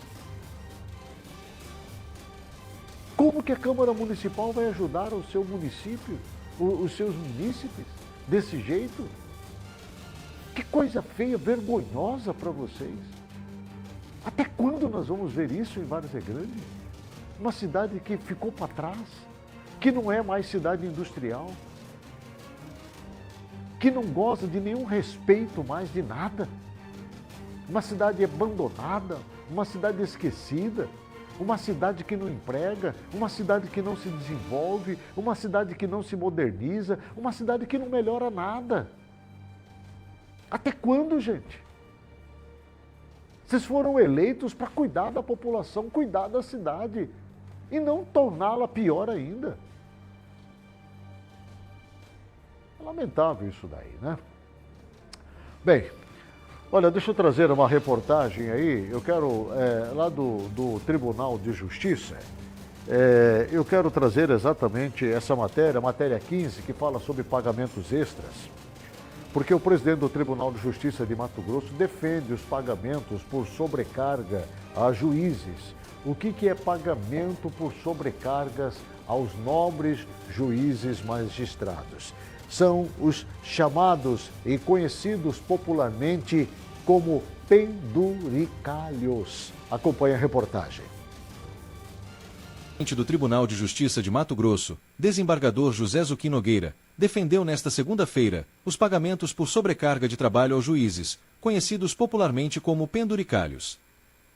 Como que a Câmara Municipal vai ajudar o seu município, os seus munícipes, desse jeito? Que coisa feia, vergonhosa para vocês. Até quando nós vamos ver isso em Várzea Grande? Uma cidade que ficou para trás, que não é mais cidade industrial, que não goza de nenhum respeito mais de nada. Uma cidade abandonada, uma cidade esquecida, uma cidade que não emprega, uma cidade que não se desenvolve, uma cidade que não se moderniza, uma cidade que não melhora nada. Até quando, gente? Vocês foram eleitos para cuidar da população, cuidar da cidade e não torná-la pior ainda. É lamentável isso daí, né? Bem, olha, deixa eu trazer uma reportagem aí, eu quero, lá do Tribunal de Justiça, eu quero trazer exatamente essa matéria, a matéria 15, que fala sobre pagamentos extras, porque o presidente do Tribunal de Justiça de Mato Grosso defende os pagamentos por sobrecarga a juízes. O que é pagamento por sobrecargas aos nobres juízes magistrados? São os chamados e conhecidos popularmente como penduricalhos. Acompanhe a reportagem. Do Tribunal de Justiça de Mato Grosso, desembargador José Zuquim Nogueira, defendeu nesta segunda-feira os pagamentos por sobrecarga de trabalho aos juízes, conhecidos popularmente como penduricalhos.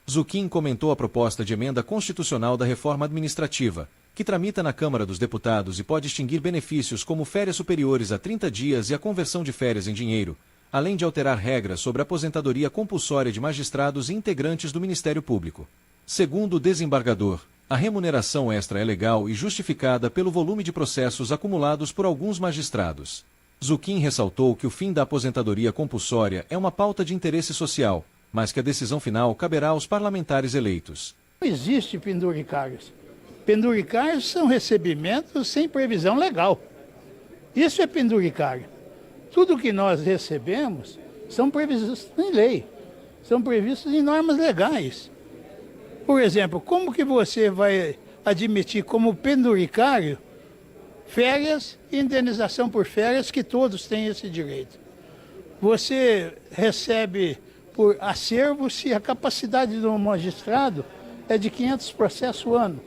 Zuquim comentou a proposta de emenda constitucional da reforma administrativa, que tramita na Câmara dos Deputados e pode extinguir benefícios como férias superiores a 30 dias e a conversão de férias em dinheiro, além de alterar regras sobre a aposentadoria compulsória de magistrados e integrantes do Ministério Público. Segundo o desembargador, a remuneração extra é legal e justificada pelo volume de processos acumulados por alguns magistrados. Zucchini ressaltou que o fim da aposentadoria compulsória é uma pauta de interesse social, mas que a decisão final caberá aos parlamentares eleitos. Não existe penduricários. Penduricários são recebimentos sem previsão legal. Isso é penduricário. Tudo que nós recebemos são previstos em lei, são previstos em normas legais. Por exemplo, como que você vai admitir como penduricário férias e indenização por férias, que todos têm esse direito? Você recebe por acervo se a capacidade do magistrado é de 500 processos ano.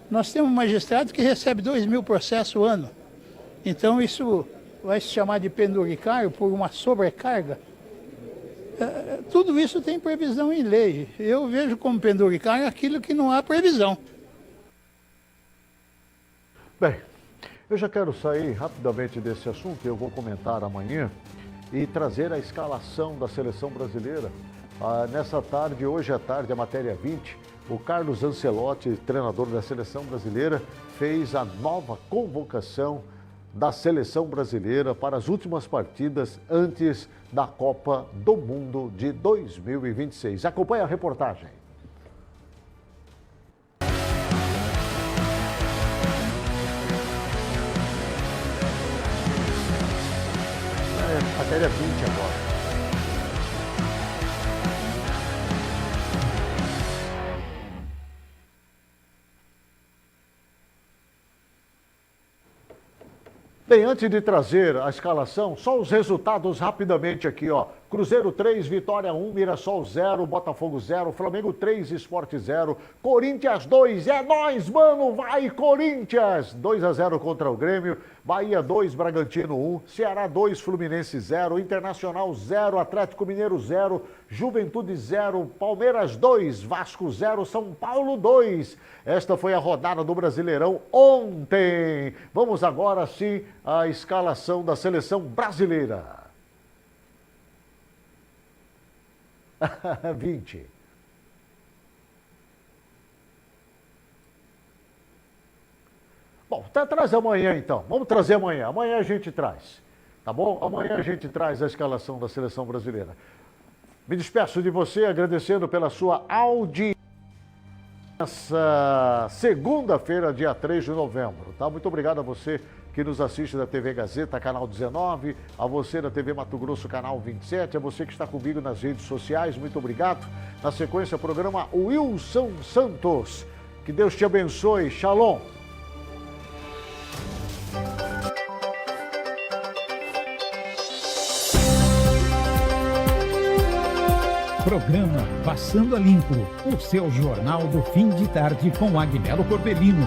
Nós temos um magistrado que recebe 2.000 processos ano. Então isso vai se chamar de penduricário por uma sobrecarga. Tudo isso tem previsão em lei. Eu vejo como penduricário aquilo que não há previsão. Bem, eu já quero sair rapidamente desse assunto, eu vou comentar amanhã e trazer a escalação da seleção brasileira. Nessa tarde, hoje à tarde, a matéria 20, o Carlos Ancelotti, treinador da seleção brasileira, fez a nova convocação da seleção brasileira para as últimas partidas antes da Copa do Mundo de 2026. Acompanhe a reportagem. Matéria 20 agora. Bem, antes de trazer a escalação, só os resultados rapidamente aqui, ó. Cruzeiro 3, Vitória 1, Mirassol 0, Botafogo 0, Flamengo 3, Sport 0, Corinthians 2, é nóis, mano, vai Corinthians! 2-0 contra o Grêmio, Bahia 2, Bragantino 1, Ceará 2, Fluminense 0, Internacional 0, Atlético Mineiro 0, Juventude 0, Palmeiras 2, Vasco 0, São Paulo 2. Esta foi a rodada do Brasileirão ontem. Vamos agora sim à escalação da seleção brasileira. 20. Bom, traz amanhã então. Vamos trazer amanhã. Amanhã a gente traz. Tá bom? Amanhã a gente traz a escalação da seleção brasileira. Me despeço de você agradecendo pela sua audiência nessa segunda-feira, dia 3 de novembro. Tá? Muito obrigado a você que nos assiste da TV Gazeta, canal 19, a você da TV Mato Grosso, canal 27, a você que está comigo nas redes sociais, muito obrigado. Na sequência, programa Wilson Santos. Que Deus te abençoe. Shalom. Programa Passando a Limpo, o seu jornal do fim de tarde com Agnello Corbellino.